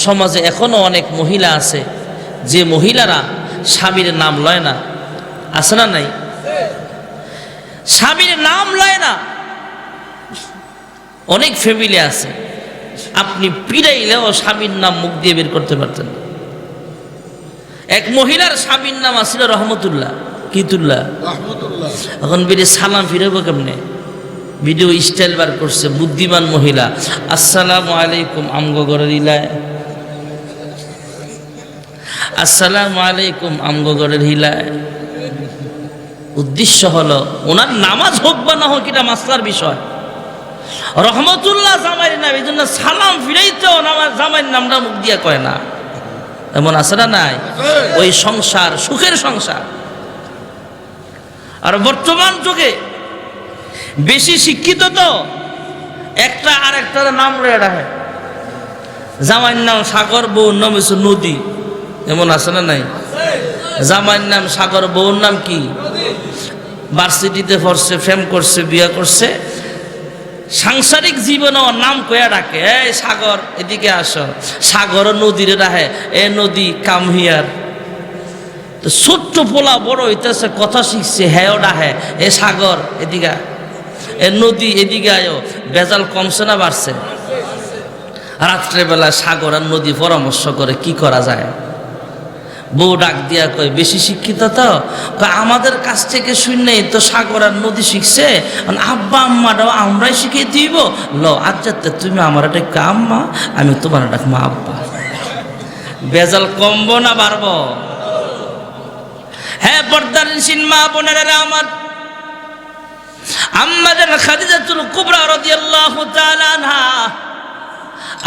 সমাজে এখনো অনেক মহিলা আছে যে মহিলারা স্বামীর নাম লয় না, আছে না নাই? স্বামীর নাম লয় না, অনেক ফ্যামিলি আছে। আপনি পিড়াইলেও স্বামীর নাম মুখ দিয়ে বের করতে পারতেন। এক মহিলার স্বামীর নাম আছিল রহমতুল্লাহ, কিতুল্লাহ, এখন বেরিয়ে সালাম ফিরাবো কেমনে? ভিডিও স্টাইল বার করছে বুদ্ধিমান মহিলা, আসসালামু আলাইকুম আমগো ঘরের ইলায়, আসসালামু আলাইকুম আমগো ঘরের হিলায়। উদ্দেশ্য হলো ওনার নামাজ হোক বা না হোক এটা মাসলার বিষয়। রহমতুল্লাহ জামাইয়ের নাম, এই জন্য সালাম ফিরাইতেও নামাজ জামাইয়ের নামটা মুখ দিয়া কয় না, এমন আছে না নাই? ওই সংসার সুখের সংসার। আর বর্তমান যুগে বেশি শিক্ষিত তো একটা আর একটার নাম লয়ে রাখে, জামাইয়ের নাম সাগর, বউর নাম হচ্ছে নদী, এমন আছে না নাই? জামাইয়ের নাম সাগর, বউর নাম কি? ভার্সিটিতে পড়ছে, প্রেম করছে, বিয়ে করছে, সাংসারিক জীবনে নাম কয়া ডাকে, এই সাগর এদিকে আসো, সাগর নদীরে রাহে, এ নদী কাম হিয়ার। তো ছোট্ট পোলা বড় হইতেছে, কথা শিখছে, হ্যাঁ ডাহে এ সাগর এদিকে, এ নদী এদিকে আয়ো। বেজাল কমছে না বাড়ছে? রাত্রেবেলা সাগর আর নদী পরামর্শ করে কি করা যায়। বউ ডাক দিয়া কয় বেশি শিক্ষিত তো, আমাদের কাছ থেকে শুনে তো সাগর আর নদী শিখছে, আব্বা আম্মাটাও আমরাই শিখিয়ে দিব। ল আচ্ছা তুমি আমার ডাক আম্মা, আমি তোমার ডাকবো আব্বা। বেজাল কমবো না বাড়বো? হ্যাঁ পর্দানশীল মা বোনেরা আমার, আম্মা জান খাদিজাতুল কুবরা রাদিয়াল্লাহু তাআলা আনহা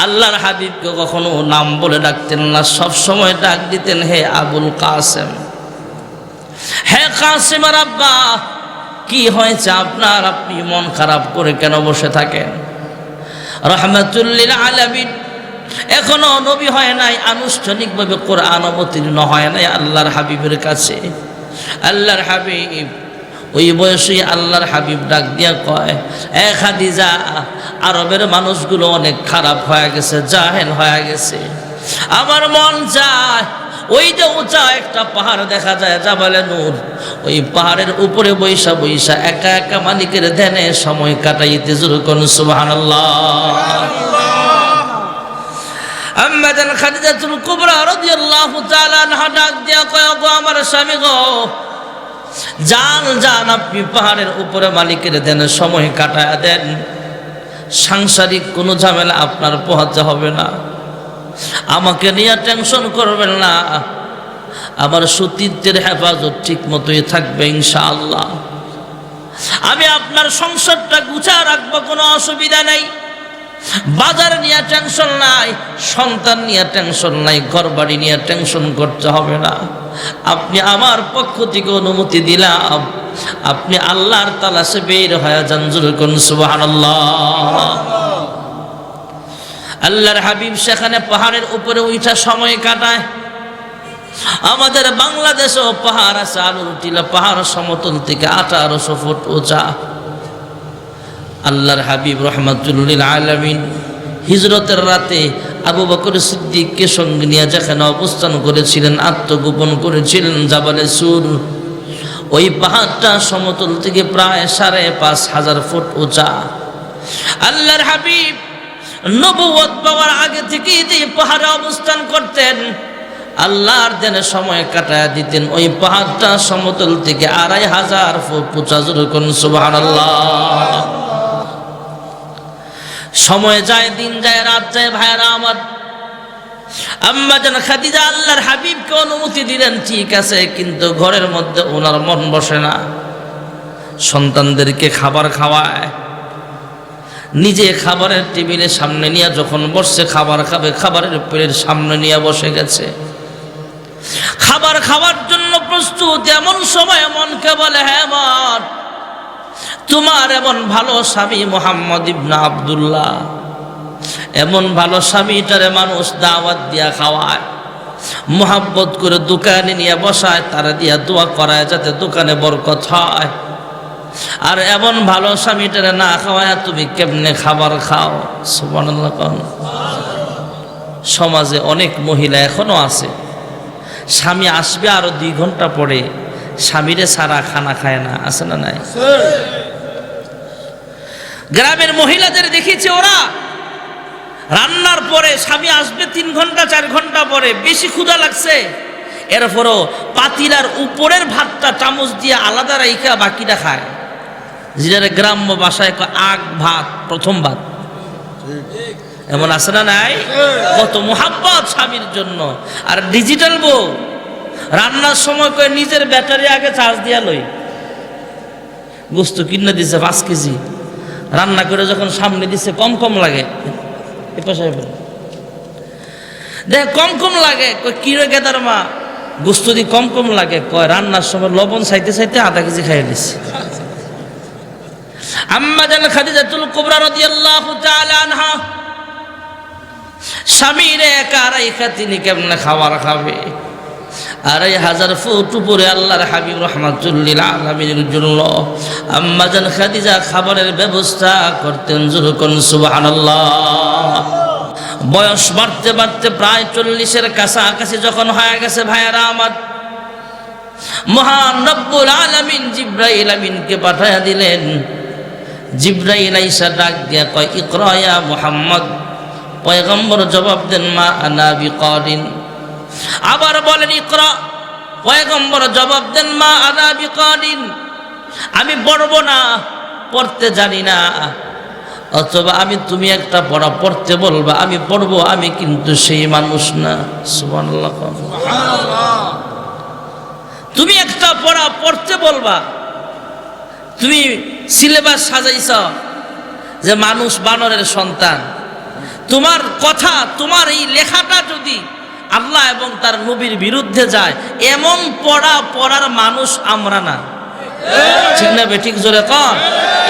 আল্লাহর হাবিবকে কখনো নাম বলে ডাকতেন না, সব সময় ডাক দিতেন হে আবুল কাসেম, হে কাসেমের আব্বা, কি হয়েছে আপনার? আপনি মন খারাপ করে কেন বসে থাকেন? রাহমাতুল লিল আলামিন এখনো নবী হয় নাই, আনুষ্ঠানিকভাবে কোরআন অবতীর্ণ হয় নাই আল্লাহর হাবিবের কাছে। আল্লাহর হাবিব ওই বয়সে আল্লাহর হাবিব ডাক দিয়া কয়, এ খাদিজা, আরবের মানুষগুলো অনেক খারাপ হয়ে গেছে, জাহেল হয়ে গেছে। আমার মন চায় ওই যে উঁচা একটা পাহাড় দেখা যায় জাবালে নূর, ওই পাহাড়ের উপরে বৈশা বৈশা একা একা মালিকের ধ্যানে সময় কাটাইতে শুরু করুন। সুবহানাল্লাহ। আম্মা জান খাদিজাতুল কুবরা রাদিয়াল্লাহু তাআলা আনহা ডাক দিয়া কয়, গো আমার স্বামী গো, যান যান আপনি পাহাড়ের উপরে মালিকের দেন সময় কাটায় দেন, সাংসারিক কোনো ঝামেলা আপনার পোহাতে হবে না, আমাকে নিয়ে টেনশন করবেন না, আমার সতীত্বের হেফাজত ঠিক মতোই থাকবে ইনশাআল্লাহ, আমি আপনার সংসারটা গুছা রাখবো, কোনো অসুবিধা নেই, বাজার নিয়ে টেনশন নাই, সন্তান নিয়ে টেনশন নাই, ঘর বাড়ি নিয়ে টেনশন করতে হবে না, আপনি আমার পক্ষ থেকে অনুমতি দিলাম, আপনি আল্লাহর তালাশে বের হয়ে যান। জোরে করুন সুবহানাল্লাহ। আল্লাহর হাবিব সেখানে পাহাড়ের উপরে উঠা সময় কাটায়। আমাদের বাংলাদেশেও পাহাড় আছে, আলুর টিলা পাহাড় সমতল থেকে 1800 ফুট উঁচা। আল্লাহর হাবিব রাহমাতুল লিল আলামিন হিজরতের রাতে আবু বকর সিদ্দিককে সঙ্গে নিয়ে যেখানে অবস্থান করেছিলেন, আত্মগোপন করেছিলেন জাবালে সুর, ওই পাহাড়টা সমতল থেকে প্রায় 5500 ফুট উঁচা। আল্লাহর হাবিব নবুয়ত পাওয়ার আগে থেকেই যে পাহাড়ে অবস্থান করতেন, আল্লাহর দেনে সময় কাটায় দিতেন, ওই পাহাড়টা সমতল থেকে 2500 ফুট উঁচা। জোরে করুন সুবহানাল্লাহ। সময় যায়, দিন যায়, রাত যায়, ভাইরা আমার, আম্মা জান খাদিজা আল্লাহর হাবিবকে অনুমতি দিলেন, ঠিক আছে, কিন্তু ঘরের মধ্যে ওনার মন বসে না, সন্তানদেরকে খাবার খাওয়ায়, নিজে খাবারের টেবিলের সামনে নিয়ে যখন বসছে খাবার খাবে, খাবারের প্লেটের সামনে নিয়ে বসে গেছে, খাবার খাওয়ার জন্য প্রস্তুত। এমন সময় মনকে বলে, হ্যাঁ মন, তোমার এমন ভালো স্বামী মুহাম্মদ ইবনে আব্দুল্লাহ, এমন ভালো স্বামীটারে মানুষ দাওয়াত দিয়া খাওয়ায়, মোহাব্বত করে দোকানে নিয়ে বসায়, তারা দিয়া দোয়া করায় যাতে দোকানে বরকত হয়। আর এমন ভালো স্বামীটারে না খাওয়ায় তুমি কেমনে খাবার খাও? সুবহানাল্লাহ। সমাজে অনেক মহিলা এখনো আছে, স্বামী আসবে আরো 2 ঘন্টা পরে, স্বামীরে সারা খানা খায় না, আছে না নাই? গ্রামের মহিলাদের দেখেছি, ওরা রান্নার পরে স্বামী আসবে 3 ঘন্টা 4 ঘন্টা পরে, বেশি ক্ষুধা লাগছে, এরপরও পাতিলার উপরের ভাতটা চামচ দিয়ে আলাদা রাইখা বাকিটা খায়। যেটা গ্রাম্য ভাষায় আগ ভাত, প্রথম ভাত। এমন আছে না নাই? কত মোহাব্বত স্বামীর জন্য। আর ডিজিটাল বউ রান্নার সময় কয়ে নিজের ব্যাটারি আগে চার্জ দিয়া লই, গোস্ত কিনে দিছে 5 কেজি, রান্না করে যখন সামনে দিছে কম কম লাগে, দেখ কম কম লাগে, কই কি রে গেদার মা, গোস্ত দি কম কম লাগে, কয় রান্নার সময় লবণ চাইতে চাইতে আধা কেজি খাইয়ে দিছে। আম্মা জান খাদিজাতুল কুবরা রাদিয়াল্লাহু তাআলা আনহা স্বামীরে একা রাইখা তিনি কেমনে খাবার খাবে? 2500 ফুট উপরে আল্লাহর হাবিব রাহমাতুল লিল আলামিনের জন্য আম্মা জান খাদিজা খাবারের ব্যবস্থা করতেন। যখন সুবহানাল্লাহ, বয়স বাড়তে বাড়তে প্রায় 40-এর কাছাকাছি যখন হয়ে গেছে, ভাইয়ারা আমার, মহান রব্বুল আলামিন জিবরাইল আমিনকে পাঠায়া দিলেন। জিবরাইল আইসা ডাক দিয়া কয়, ইকরা ইয়া মুহাম্মদ। পয়গম্বর জবাব দেন, মা আনা বিকারিন। আবার বলেন ইকরা। পয়গম্বর জবাব দেন, মা আনা বিকারিন, আমি পড়বো না, পড়তে জানি না। অথবা তুমি একটা পড়া পড়তে বলবা, আমি পড়বো, আমি কিন্তু সেই মানুষ না। সুবহানাল্লাহ। তুমি একটা পড়া পড়তে বলবা, তুমি সিলেবাস সাজাইছ যে মানুষ বানরের সন্তান, তোমার কথা, তোমার এই লেখাটা যদি আল্লাহ এবং তার নবীর বিরুদ্ধে যায়, এমন পড়ার মানুষ আমরা না। ঠিক না বেঠিক? জোরে কর।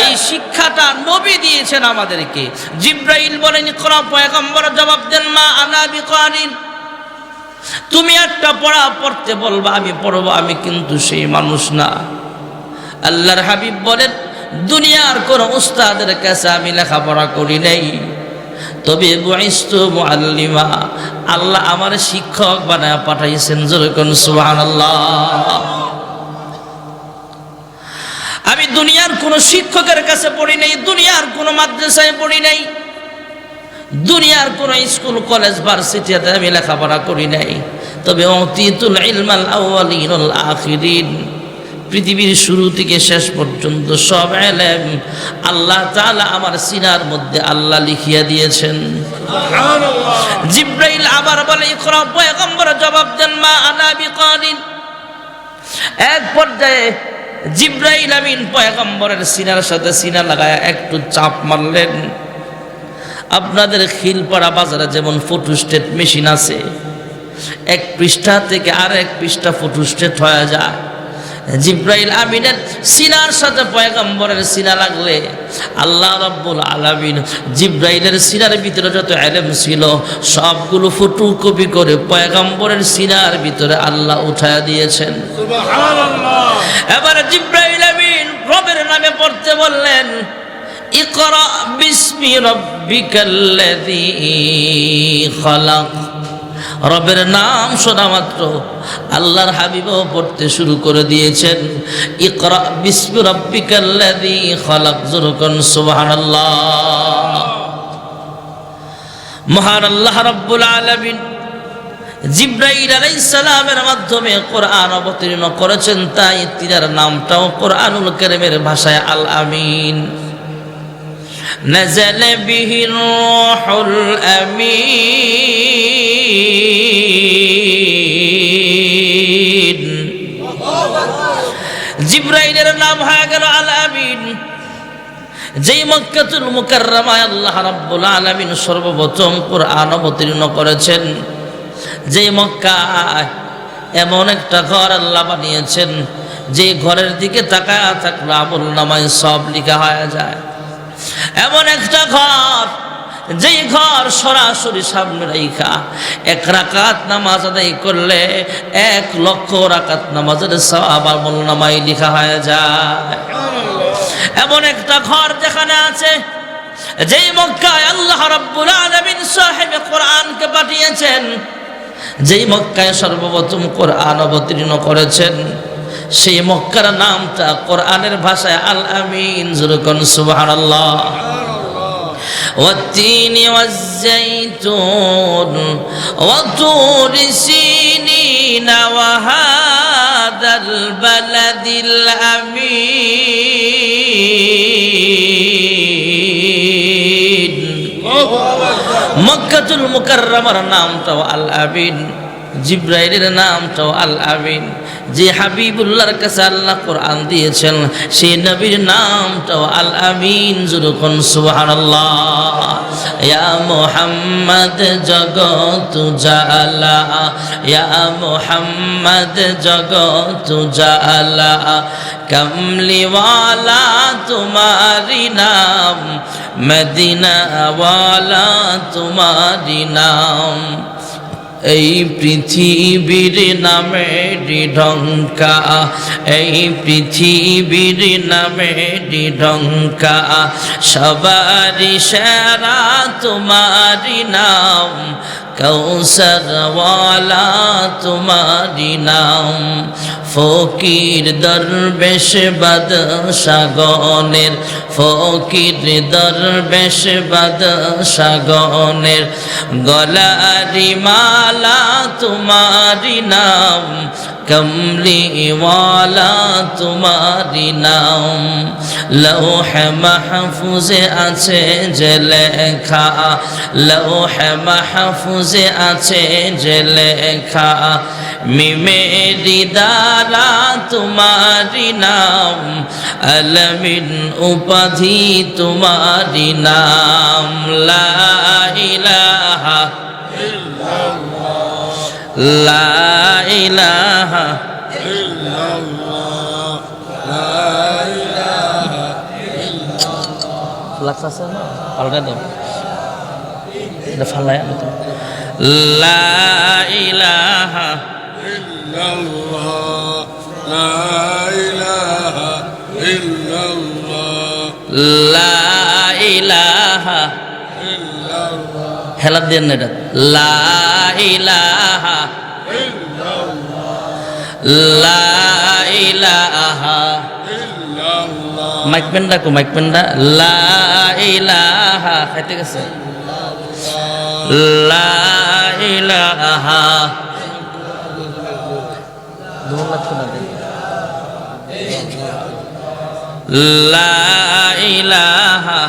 এই শিক্ষাটা নবী দিয়েছেন আমাদেরকে। জিবরাইল বলেন ইকরা, পয়গম্বর জবাব দেন, মা আনা বিকারিন, তুমি একটা পড়া পড়তে বলবা, আমি পড়বো, আমি কিন্তু সেই মানুষ না। আল্লাহর হাবিব বলেন, দুনিয়ার কোন উস্তাদের কাছে আমি লেখাপড়া করি নাই, তবে বুইস্তু মুআল্লিমা, আল্লাহ আমার শিক্ষক বানায় পাঠাইছেন। যেরকম সুবহানাল্লাহ। আমি দুনিয়ার কোন শিক্ষকের কাছে পড়ি নাই, দুনিয়ার কোন মাদ্রাসায় পড়ি নাই, দুনিয়ার কোন স্কুল কলেজ ভার্সিটিতে আমি লেখাপড়া করি নাই, তবে উতিতুল ইলমাল আউয়ালিন ওয়াল আখিরিন, পৃথিবীর শুরু থেকে শেষ পর্যন্ত সব ইলম আল্লাহ তাআলা আমার সিনার মধ্যে আল্লাহ লিখিয়া দিয়েছেন। সুবহানাল্লাহ। জিবরাইল আবার বলে ইকরা, পয়গম্বর জবাব দেন, মা আনা বিকারিন। এক পর্যায়ে জিবরাইল আমিন পয়গম্বরের সিনার সাথে সিনা লাগায় একটু চাপ মারলেন। আপনাদের খিলপাড়া বাজারে যেমন ফটোস্টেট মেশিন আছে, এক পৃষ্ঠা থেকে আরেক পৃষ্ঠা ফটোস্টেট হয়ে যায়, জিবরাইল আমিনের সিনার সাথে পয়গম্বরের সিনা লাগলে আল্লাহ রাব্বুল আলামিন জিবরাইলের সিনার ভিতরে যত ইলম ছিল সবগুলো ফটোকপি করে পয়গম্বরের সিনার ভিতরে আল্লাহ উঠায়া দিয়েছেন। সুবহানাল্লাহ। এবারে জিবরাইল আমিন রবের নামে পড়তে বললেন, ইকরা বিসমি রাব্বিকাল্লাযী খালাক। রবের নাম শোনা মাত্র আল্লাহর হাবিবও পড়তে শুরু করে দিয়েছেন, ইকরা বিসমি রাব্বিকাল্লাযী খালাক। যখন সুবহানাল্লাহ। মহান আল্লাহ রাব্বুল আলামিন জিবরাইল আলাইহিস সালামের মাধ্যমে কোরআন অবতীর্ণ করেছেন, তাই তিনার নামটাও কোরআনুল কারীমের ভাষায় আল আমিন। নাযালা বিহির রূহুল আমিন। জিবরাইলের নাম হয়ে গেল আল আমিন। যেই মক্কাতুল মুকাররমায় আল্লাহ রাব্বুল আলামিন সর্বপ্রথম কোরআন অবতীর্ণ করেছেন, যেই মক্কায় এমন একটা ঘর আল্লাহ বানিয়েছেন যে ঘরের দিকে তাকায় থাকলে আমল নামায় সব লেখা হয়ে যায়। এমন একটা ঘর, যেই ঘর সরাসরি সামনে রাইখা 1 রাকাত নামাজ আদায় করলে 1 লক্ষ রাকাত নামাজের সওয়াব আমল নামায় লেখা হয়ে যায়। এমন একটা ঘর যেখানে আছে, যেই মক্কায় আল্লাহ রাব্বুল আলামিন সাহেবে কোরআনকে পাঠিয়েছেন, যেই মক্কায় সর্বপ্রথম কোরআন অবতীর্ণ করেছেন, সেই মক্কার নামটা কোরআনের ভাষায় আল আমিন। যখন সুবহানাল্লাহ। والتين والزيتون وطور سينين وهذا البلد الأمين। মক্কাতুল মুকাররমার নামটাও আল আমিন, জিব্রাইলের নামটাও আল আমিন। যে হাবিবুল্লাহর কাছে আল্লাহ কোরআন দিয়েছেন, সেই নবীর নামটাও আল আমিন। যখন সুবহানাল্লাহ। ইয়া মুহাম্মদ জগত জালা, ইয়া মুহাম্মদ জগত জালা, কমলিওয়ালা তোমারি নাম, মদিনা ওয়ালা তোমারি নাম। এই পৃথিবীর নামে ঢঙ্কা, এই পৃথিবীর নামে ঢঙ্কা, সবারি সেরা তোমারি নাম, কৌসরওয়ালা তোমারি নাম। ফকির দরবেশ বাদশাগণের, ফকির দরবেশ বাদশাগণের গলারি মালা তোমারি নাম, কমলিওয়ালা তোমারি নাম। লৌহে মাহফুজে আছে যে লেখা, লৌহে মাহফুজে আছে যে লেখা, মিমেরি দ্বারা তোমারি নাম, আলমিন উপাধি তোমারি নাম। লা ইলাহা ইল্লাল্লাহ, লা ইলাহা ইল্লাল্লাহ, লা ইলাহা ইল্লাল্লাহ। ফ্লাক্স আছে না, পাল্টা দাও, এটা ফালাই আনো। লা ইলাহা ইল্লাল্লাহ, লা ইলাহা ইল্লাল্লাহ, লা ইলাহা ইল্লাল্লাহ। হেলা দেন এটা, লা ইলাহা ইল্লাল্লাহ, লা ইলাহা ইল্লাল্লাহ। মাইক পেন্ডা কো, মাইক পেন্ডা। লা ইলাহা খাইতে গেছে, লা ইলাহা দোয়া লাগতো না, লা ইলাহা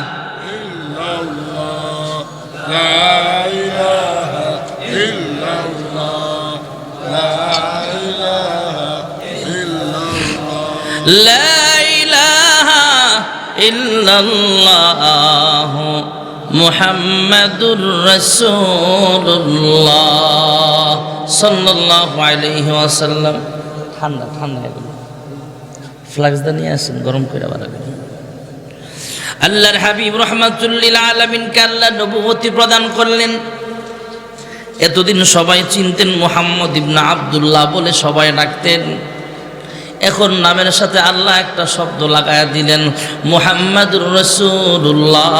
ইল্লাল্লাহ, লা ইলাহা ইল্লাল্লাহ, লা ইলাহা ইল্লাল্লাহ, লা ইলাহা ইল্লাল্লাহ মুহাম্মাদুর রাসূলুল্লাহ সাল্লাল্লাহু আলাইহি ওয়াসাল্লাম। ঠান্ডা ঠান্ডা এগুলো ফ্লাক্স দা নিয়ে আসেন, গরম করে বাড়াবেন। আল্লাহর হাবিব রাহমাতুল লিল আলামিনকে আল্লাহ নবুয়তি প্রদান করলেন। এতদিন সবাই চিনতেন মুহাম্মদ ইবনে আব্দুল্লাহ বলে সবাই ডাকতেন। এখন নামের সাথে আল্লাহ একটা শব্দ লাগায়া দিলেন, মুহাম্মাদুর রাসূলুল্লাহ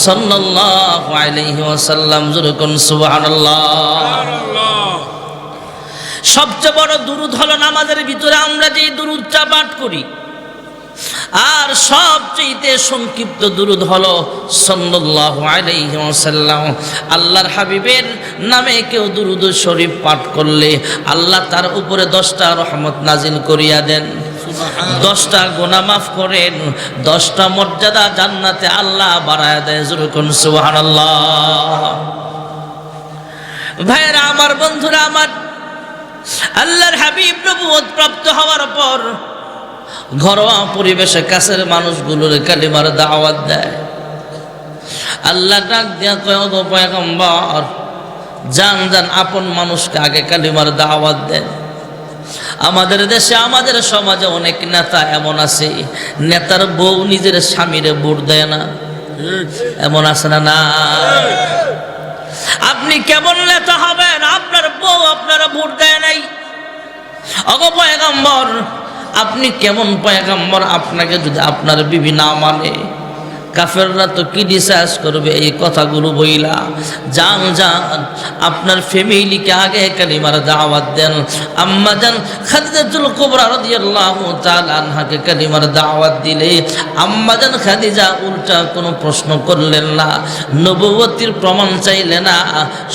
সাল্লাল্লাহু আলাইহি ওয়াসাল্লাম। যখন সুবহানাল্লাহ। সবচেয়ে বড় দুরূদ হলো নামাজের ভিতরে আমরা যে দুরূদটা পাঠ করি, আর সবচেয়ে সংক্ষিপ্ত দুরূদ হলো সাল্লাল্লাহু আলাইহি ওয়াসাল্লাম। আল্লাহর হাবিবের নামে কেউ দুরূদ শরীফ পাঠ করলে আল্লাহ তার উপরে 10টা রহমত নাজিল করিয়া দেন, 10টা গুনাহ মাফ করেন, 10টা মর্যাদা জান্নাতে আল্লাহ বাড়ায় দেয়। যখন সুবহানাল্লাহ। ভাইরা আমার, বন্ধুরা আমার, আল্লাহর হাবিব নবুয়ত প্রাপ্ত হওয়ার পর ঘরোয়া পরিবেশে কাছের মানুষগুলোর কালিমার দাওয়াত দেয়। আল্লাহ ডাক দিয়া কয়, ওগো পয়গম্বর, জান জান আপন মানুষকে আগে কালিমার দাওয়াত দেন। আমাদের দেশে আমাদের সমাজে অনেক নেতা এমন আছে, নেতার বউ নিজের স্বামীরে ভোট দেয় না, এমন আছে না? না, আপনি কেমন নেতা হবেন আপনার বউ আপনারা ভোট দেয় নাই? ওগো পয়গম্বর, আপনি কেমন পয়গম্বর? আপনাকে যদি আপনার বিবি না মানে কাফেররা তো কি ডিসাইজ করবে এই কথাগুলো বইলা? যান যান, আপনার ফ্যামিলিকে আগে কালিমার দাওয়াত দেন। আম্মা জান খাদিজাতুল কুবরা রাদিয়াল্লাহু তাআলা আনহাকে কালিমার দাওয়াত দিলে আম্মা জান খাদিজা উল্টা কোনো প্রশ্ন করলেন না, নবুয়তির প্রমাণ চাইলেন না,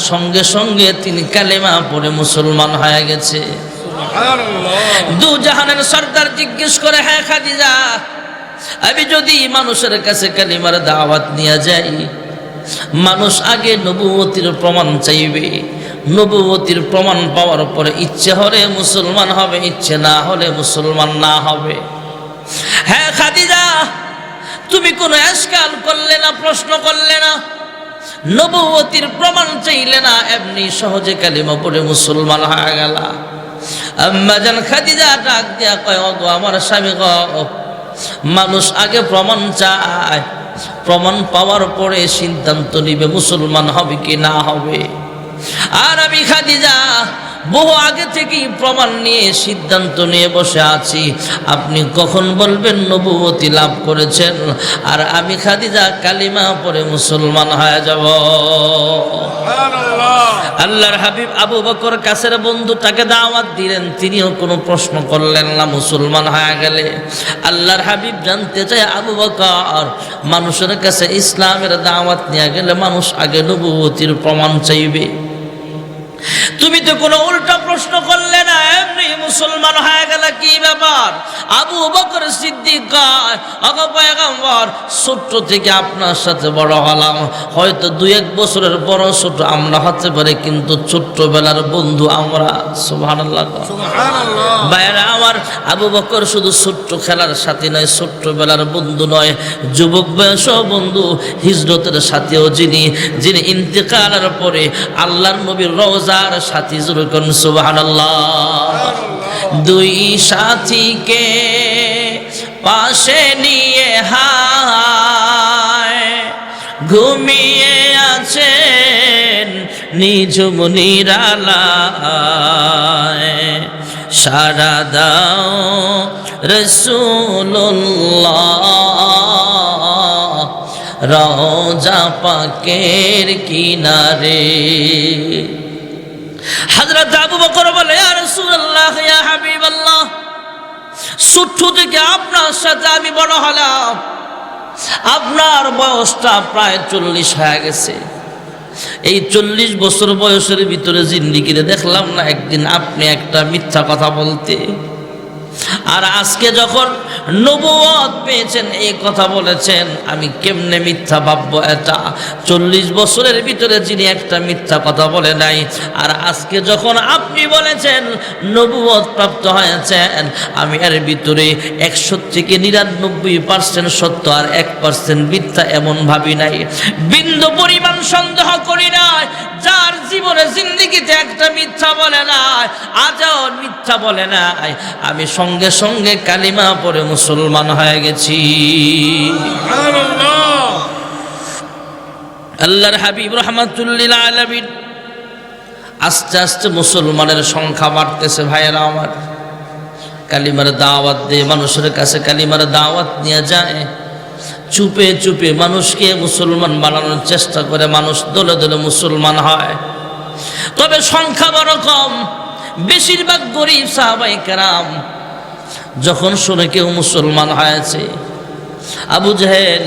সঙ্গে সঙ্গে তিনি কালিমা পড়ে মুসলমান হয়ে গেছে। সুবহানাল্লাহ। দু জাহানের সরদার জিজ্ঞেস করে, হ্যাঁ খাদিজা, আমি যদি মানুষের কাছে কালিমার দাওয়াত নিয়ে যাই, মানুষ আগে নবুয়তির প্রমাণ চাইবে, নবুয়তির প্রমাণ পাওয়ার পরে ইচ্ছে হলে মুসলমান হবে, ইচ্ছে না হলে মুসলমান না হবে। হ্যাঁ খাদিজা, তুমি কোনো এশকাল করলে না, প্রশ্ন করলে না, নবুয়তির প্রমাণ চাইলে না, এমনি সহজে কালিমা পড়ে মুসলমান হয়ে গেল। আম্মা জান খাদিজা ডাক দিয়া কয়, ওগো আমার স্বামী গো, মানুষ আগে প্রমাণ চায়, প্রমাণ পাওয়ার পরে সিদ্ধান্ত নিবে মুসলমান হবে কি না হবে। আর আমি খাদিজা বহু আগে থেকেই প্রমাণ নিয়ে সিদ্ধান্ত নিয়ে বসে আছি, আপনি কখন বলবেন নবুয়তি লাভ করেছেন, আর আমি খাদিজা কালিমা পড়ে মুসলমান হয়ে যাব। আল্লাহর হাবিব আবু বকর কাছের বন্ধু তাকে দাওয়াত দিলেন, তিনিও কোনো প্রশ্ন করলেন না, মুসলমান হয়ে গেলে। আল্লাহর হাবিব জানতে চায়, আবু বকর, মানুষের কাছে ইসলামের দাওয়াত নিয়ে গেলে মানুষ আগে নবুয়তির প্রমাণ চাইবে, তুমি তো কোনো উল্টা প্রশ্ন করলে না, এমনি মুসলমান হয়ে গেল, কি ব্যাপার? আবু বকর সিদ্দিক কয়, ওগো পয়গম্বর, ছোট্ট থেকে আপনার সাথে বড় হলাম, হয়তো 2-1 বছরের বড় ছোট আমরা হতে পারে, কিন্তু ছোট্টবেলার বন্ধু আমরা। সুবহানাল্লাহ, সুবহানাল্লাহ। ভাইরা আমার, আবু বকর শুধু ছোট্ট খেলার সাথী নয়, ছোট্টবেলার বন্ধু নয়, যুবক বয়স বন্ধু, হিজরতের সাথেও যিনি ইন্তেকালের পরে আল্লাহর নবীর রওজার সাথী। জুরকুন সুবহানাল্লাহ। দুই সাথীকে পাশে নিয়ে হায় ঘুমিয়ে আছেন নিঝুম নিরালায়, সারা দাও রাসূলুল্লাহ রওজা পাকের কিনারে। হযরত আবু বকর বলে, ইয়া রাসূলুল্লাহ, ইয়া হাবিবাল্লাহ, ছোট্ট থেকে আপনার সাথে আমি বড় হলাম, আপনার বয়সটা প্রায় 40 হয়ে গেছে। এই 40 বছর বয়সের ভিতরে জিন্দেগিতে দেখলাম না একদিন আপনি একটা মিথ্যা কথা বলতে, আর আজকে যখন নবুয়ত পেয়েছেন এই কথা বলেছেন, আমি কেমনে মিথ্যা ভাববো? এটা 40 বছরের ভিতরে যিনি একটা মিথ্যা কথা বলে নাই, আর আজকে যখন আপনি বলেছেন নবুয়ত প্রাপ্ত হয়েছেন, আমি এর ভিতরে 100 থেকে 99% সত্য আর 1% মিথ্যা এমন ভাবি নাই, বিন্দু পরিমাণ সন্দেহ করি নাই। যার জীবনে জিন্দেগিতে একটা মিথ্যা বলে নাই, আজও মিথ্যা বলে নাই, আমি সঙ্গে সঙ্গে কালিমা পড়ে মুসলমান হয়ে গেছি। আল্লাহর হাবিব রাহমাতুল লিল আলামিন, আস্তে আস্তে মুসলমানের সংখ্যা বাড়তেছে। ভাইয়েরা আমার, কালিমার দাওয়াত দিয়ে মানুষের কাছে কালিমার দাওয়াত নিয়ে যায়, চুপে চুপে মানুষকে মুসলমান বানানোর চেষ্টা করে, মানুষ দলে দলে মুসলমান হয়, তবে সংখ্যা বড় কম। বেশিরভাগ গরিব সাহাবায়ে কেরাম যখন শুনে কেউ মুসলমান হয়েছে, আবু জেহেল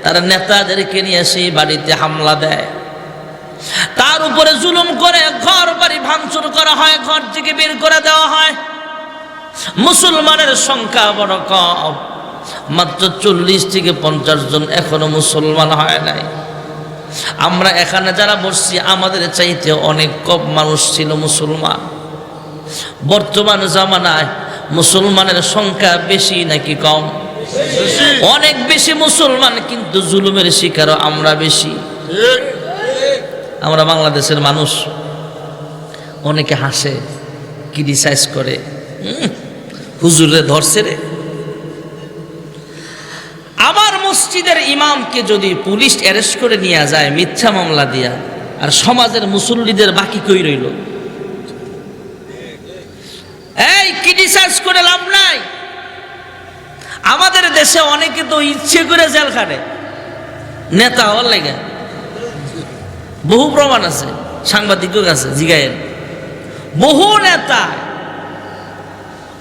তার নেতাদেরকে নিয়ে সেই বাড়িতে হামলা দেয়, তার উপরে জুলুম করে, ঘর বাড়ি ভাঙচুর করা হয়, ঘর থেকে বের করে দেওয়া হয়। মুসলমানের সংখ্যা বড় কম, মাত্র 40 থেকে 50 জন এখনো মুসলমান হয় নাই। আমরা এখানে যারা বসছি আমাদের চাইতে অনেক কম মানুষ ছিল মুসলমান। বর্তমান জামানায় মুসলমানের সংখ্যা বেশি নাকি কম? অনেক বেশি মুসলমান, কিন্তু জুলুমের শিকারও আমরা বেশি। আমরা বাংলাদেশের মানুষ, অনেকে হাসে, ক্রিটিসাইজ করে, হুজুরে ধরছে রে। আমার মসজিদের ইমামকে যদি পুলিশ অ্যারেস্ট করে নিয়ে যায় মিথ্যা মামলা দিয়া, আর সমাজের মুসল্লিদের বাকি কই রইল? এই ক্রিটিসাইজ করে লাভ নাই। আমাদের দেশে অনেকে তো ইচ্ছে করে জেল খাটে নেতা হওয়ার লেগে, বহু প্রমাণ আছে, সাংবাদিকও কাছে জিগায়ের। বহু নেতা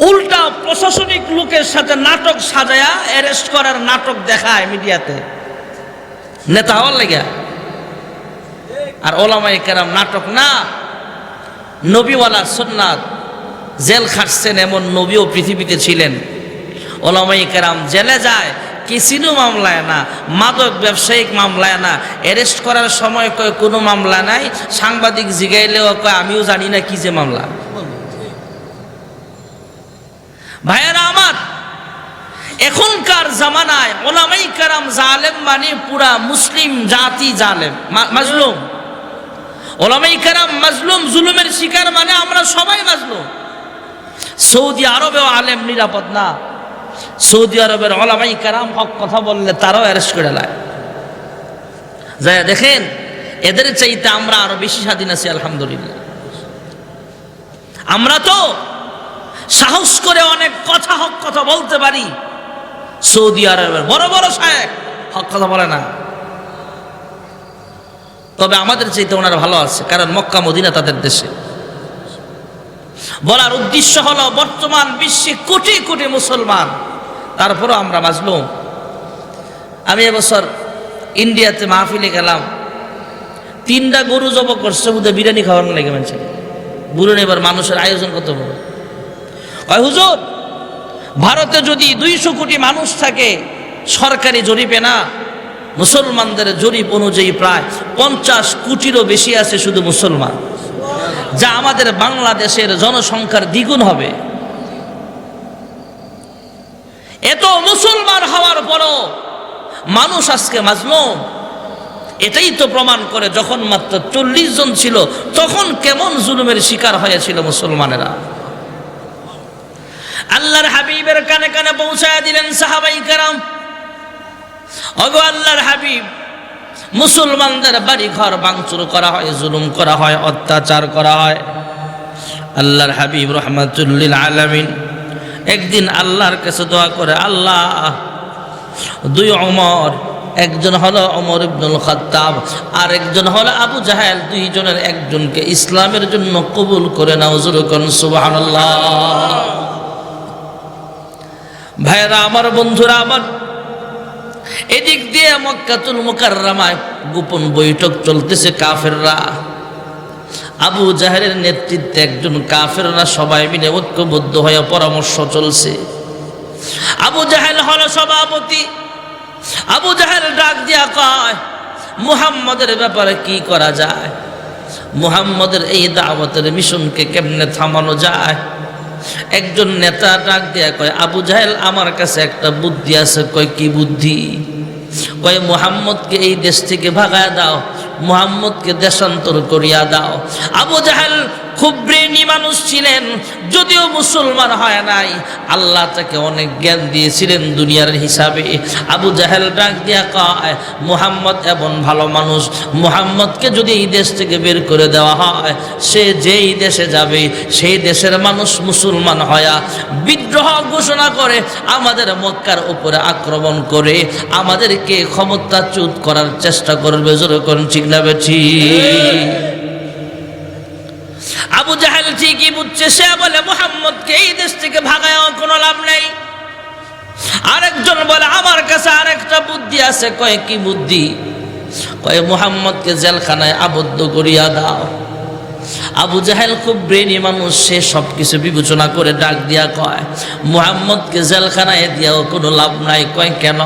উল্টা প্রশাসনিক লোকের সাথে নাটক সাজায়া অ্যারেস্ট করার নাটক দেখায় মিডিয়াতে নেতা হওয়ার লেগে। আর ওলামায়ে কেরাম নাটক না, নবীওয়ালা সুন্নাত। জেল খাটছেন এমন নবীও পৃথিবীতে ছিলেন। ওলামায়ে কেরাম জেলে যায় কিসিনো মামলায় না, মাদক ব্যবসায়িক মামলায় না, অ্যারেস্ট করার সময় কয় কোনো মামলা নাই, সাংবাদিক জিগাইলেও কয় আমিও জানি না কি যে মামলা। ভাইয়েরা আমার, এখনকার জামানায় ওলামায়ে কেরাম জালেম মানে পুরা মুসলিম জাতি জালেম, মাজলুম। ওলামায়ে কেরাম মাজলুম, জুলুমের শিকার মানে আমরা সবাই মাজলুম। সৌদি আরবেও আলেম নিরাপদ না। সৌদি আরবের ওলামায়ে কেরাম হক কথা বললে তারাও অ্যারেস্ট করে নেয়। যায় দেখেন, এদের চাইতে আমরা আরো বেশি স্বাধীন আছি আলহামদুলিল্লাহ। আমরা তো সাহস করে অনেক কথা হক কথা বলতে পারি। সৌদি আরবের বড় বড় শায়েখ হক কথা বলে না, তবে আমাদের চাইতে ওনারা ভালো আছে, কারণ মক্কা মদিনা তাদের দেশে। বলার উদ্দেশ্য হলো বর্তমান বিশ্বে কোটি কোটি মুসলমান, তারপরও আমরা মাজলুম। আমি এবছর ইন্ডিয়াতে মাহফিলে গেলাম, 3টা গরু জব করছে বোধহয় বিরিয়ানি খাওয়ানো লেগে মানুষের। বুঝুন এবার মানুষের আয়োজন কত বড়। হুজুর, ভারতে যদি 200 কোটি মানুষ থাকে, সরকারি জরিপে না, মুসলমানদের জরিপ অনুযায়ী প্রায় 50 কোটিরও বেশি আছে শুধু মুসলমান, যা আমাদের বাংলাদেশের জনসংখ্যার দ্বিগুণ হবে। এত মুসলমান হওয়ার পরও মানুষ আজকে মাজলুম। এটাই তো প্রমাণ করে যখন মাত্র 40 জন ছিল তখন কেমন জুলুমের শিকার হয়েছিল মুসলমানেরা। আল্লাহর হাবিবের কানে কানে পৌঁছায় দিলেন সাহাবাই কেরাম, ওগো আল্লাহর হাবিব, মুসলমানদের বাড়ি ঘর ভাঙচুর করা হয়, জুলুম করা হয়, অত্যাচার করা হয়। আল্লাহর হাবিব রাহমাতুল লিল আলামিন একদিন আল্লাহর কাছে দোয়া করে, আল্লাহ, 2 ওমর, একজন হলো ওমর ইবনুল খাত্তাব আর একজন হলো আবু জাহেল, 2 জনের একজনকে ইসলামের জন্য কবুল করে নাও। জোরে কোন সুবহানাল্লাহ। ভাইরা আমার, বন্ধুরা আমার, এদিক দিয়ে মক্কাতুল মুকাররমায় গোপন বৈঠক চলতেছে। কাফেররা, আবু জাহেলের নেতৃত্বে একজন কাফেররা সবাই মিলে ঐক্যবদ্ধ হয়ে পরামর্শ চলছে। আবু জাহেল হলো সভাপতি। আবু জাহেল ডাক দিয়া কয়, মুহাম্মদের ব্যাপারে কি করা যায়? মুহাম্মদের এই দাওয়াতের মিশনকে কেমনে থামানো যায়? একজন নেতা ডাক দিয়া কয়, আবু জাহেল, আমার কাছে একটা বুদ্ধি আছে। কয়, কি বুদ্ধি? কয়, মুহাম্মদকে এই দেশ থেকে ভাগায় দাও, মুহাম্মদকে দেশান্তর করিয়া দাও। আবু জাহেল খুব ব্রেনি মানুষ ছিলেন, যদিও মুসলমান হয় নাই, আল্লাহ তাকে অনেক জ্ঞান দিয়েছিলেন দুনিয়ার হিসাবে। আবু জাহেল ডাক দিয়া কয়, মুহাম্মদ এমন ভালো মানুষ, মুহাম্মদকে যদি এই দেশ থেকে বের করে দেওয়া হয়, সে যেই দেশে যাবে সেই দেশের মানুষ মুসলমান হয়া বিদ্রোহ ঘোষণা করে আমাদের মক্কার উপরে আক্রমণ করে আমাদেরকে ক্ষমতাচ্যুত করার চেষ্টা করবে। জোরে কোন ঠিক না বেঠি? আবু জাহেল ঠিকই বুঝছে, সে বলে মুহাম্মদকে এই দেশ থেকে ভাগায়ও কোনো লাভ নেই। আরেকজন বলে, আমার কাছে আরেকটা বুদ্ধি আছে। কয়, কি বুদ্ধি? কয়, মুহাম্মদকে জেলখানায় আবদ্ধ করিয়া দাও। আবু জাহেল খুব ব্রেনি মানুষ, সে সবকিছু বিবেচনা করে ডাক দিয়া কয়, মুহাম্মদকে জেলখানায় দিয়াও কোনো লাভ নাই। কয়, কেন?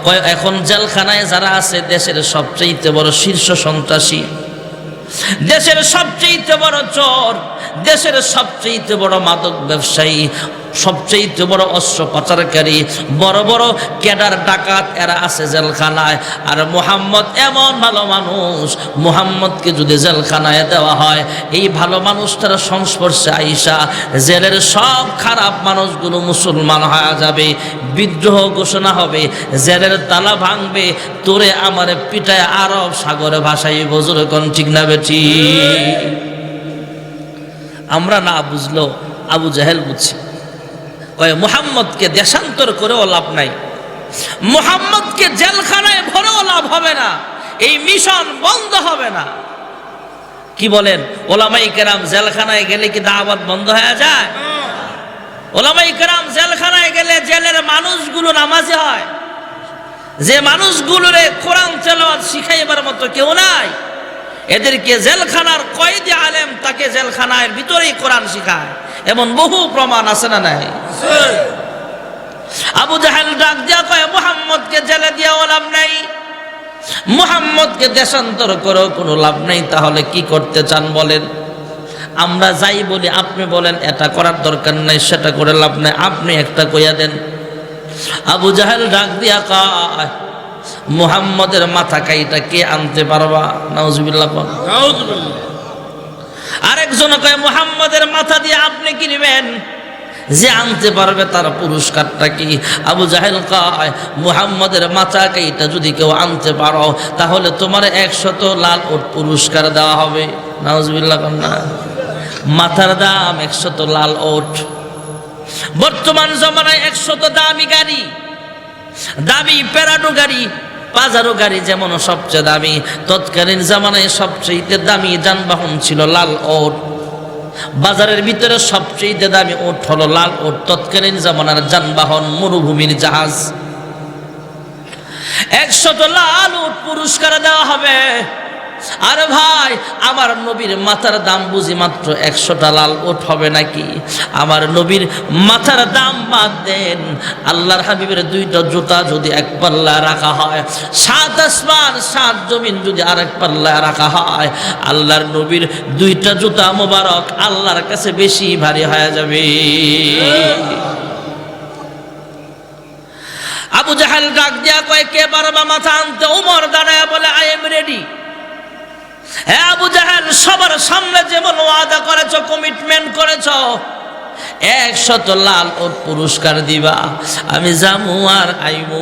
কয়, এখন জেলখানায় যারা আছে দেশের সবচেয়ে বড় শীর্ষ সন্ত্রাসী, দেশের সবচেয়ে বড় চোর, দেশের সবচেয়ে বড় মাদক ব্যবসায়ী, সবচেয়ে বড় অস্ত্র পাচারকারী, বড় বড় ক্যাডার ডাকাত এরা আছে জেলখানায়। আর মুহাম্মদ এমন ভালো মানুষ, মুহাম্মদকে যদি জেলখানায় দেওয়া হয়, এই ভালো মানুষটার সংস্পর্শে আইসা জেলের সব খারাপ মানুষগুলো মুসলমান হয়ে যাবে, বিদ্রোহ ঘোষণা হবে, জেলের তালা ভাঙবে, তোরে আমার পিঠায় আরব সাগরে ভাসাইব। জোরে কোন ঠিক না বেটি? আমরা না বুঝলো আবু জাহেল বুঝছি। কয় মুহাম্মদকে দেশান্তর করেও লাভ নাই, মুহাম্মদকে জেলখানায় ভরেও লাভ হবে না, এই মিশন বন্ধ হবে না। কি বলেন? ওলামাই কেরাম জেলখানায় গেলে কি দাওয়াত বন্ধ হয়ে যায়? ওলামাই কেরাম জেলখানায় গেলে জেলের মানুষগুলো নামাজি হয়, যে মানুষগুলোরে কোরআন তেলাওয়াত শিখাইবার মতো কেউ নাই, এদেরকে জেলখানার কয়েদি আলেম তাকে জেলখানার ভিতরেই কোরআন শিখায়, এমন বহু প্রমাণ আছে না নাই? আবু জাহেল ডাক দিয়া কয় মুহাম্মদকে জেলে দিয়াও লাভ নাই, মুহাম্মদকে দেশান্তর করেও কোনো লাভ নাই, তাহলে কি করতে চান বলেন? আমরা যাই বলি আপনি বলেন এটা করার দরকার নাই, সেটা করে লাভ নাই, আপনি একটা কইয়া দেন। আবু জাহেল ডাক দিয়া কয় মুহাম্মদের মাথা কাইটা কে আনতে পারবা? নাউজুবিল্লাহ। আরেকজন কয় মুহাম্মদের মাথা দিয়ে আপনি কি নেবেন? যে আনতে পারবে তার পুরস্কারটা কি? আবু জাহেল কয় মুহাম্মদের মাথা কাইটা যদি কেউ আনতে পারো তাহলে তোমার 100 লাল উট পুরস্কার দেওয়া হবে। নাউজুবিল্লাহ। মাথার দাম 100 লাল উট। বর্তমান জমানায় 100 দামি গাড়ি, দামি প্যারাডো গাড়ি, পাজারো গাড়ি যেমন সবচেয়ে দামি, তৎকালীন জামানায় সবচেয়ে দামি যানবাহন ছিল লাল উট। বাজারের ভিতরে সবচেয়ে দামি উট হলো লাল উট। তৎকালীন জামানার যানবাহন মরুভূমির জাহাজ। 100 লাল উট পুরস্কার দেওয়া হবে। আর ভাই, আমার নবীর মাথার দাম বুঝি মাত্র 100টা লাল উট হবে নাকি? আমার নবীর মাথার দাম বাদ দেন, আল্লাহর হাবিবের 2টা জুতা যদি এক পাল্লা রাখা হয়, 7 আসমান 7 জমিন যদি আরেক পাল্লা রাখা হয়, আল্লাহর নবীর 2টা জুতা মোবারক আল্লাহর কাছে বেশি ভারী হয়ে যাবে। আবু জাহেল ডাক দিয়া কয় কে পারবা মাথা আনতে? ওমর দাঁড়ায় বলে আই এম রেডি। হ্যাঁ আবু জাহেল, সবার সামনে যেমন ওয়াদা করেছ, কমিটমেন্ট করেছ, 100 লাল উট পুরস্কার দিবা, আমি যামু আর আইমু,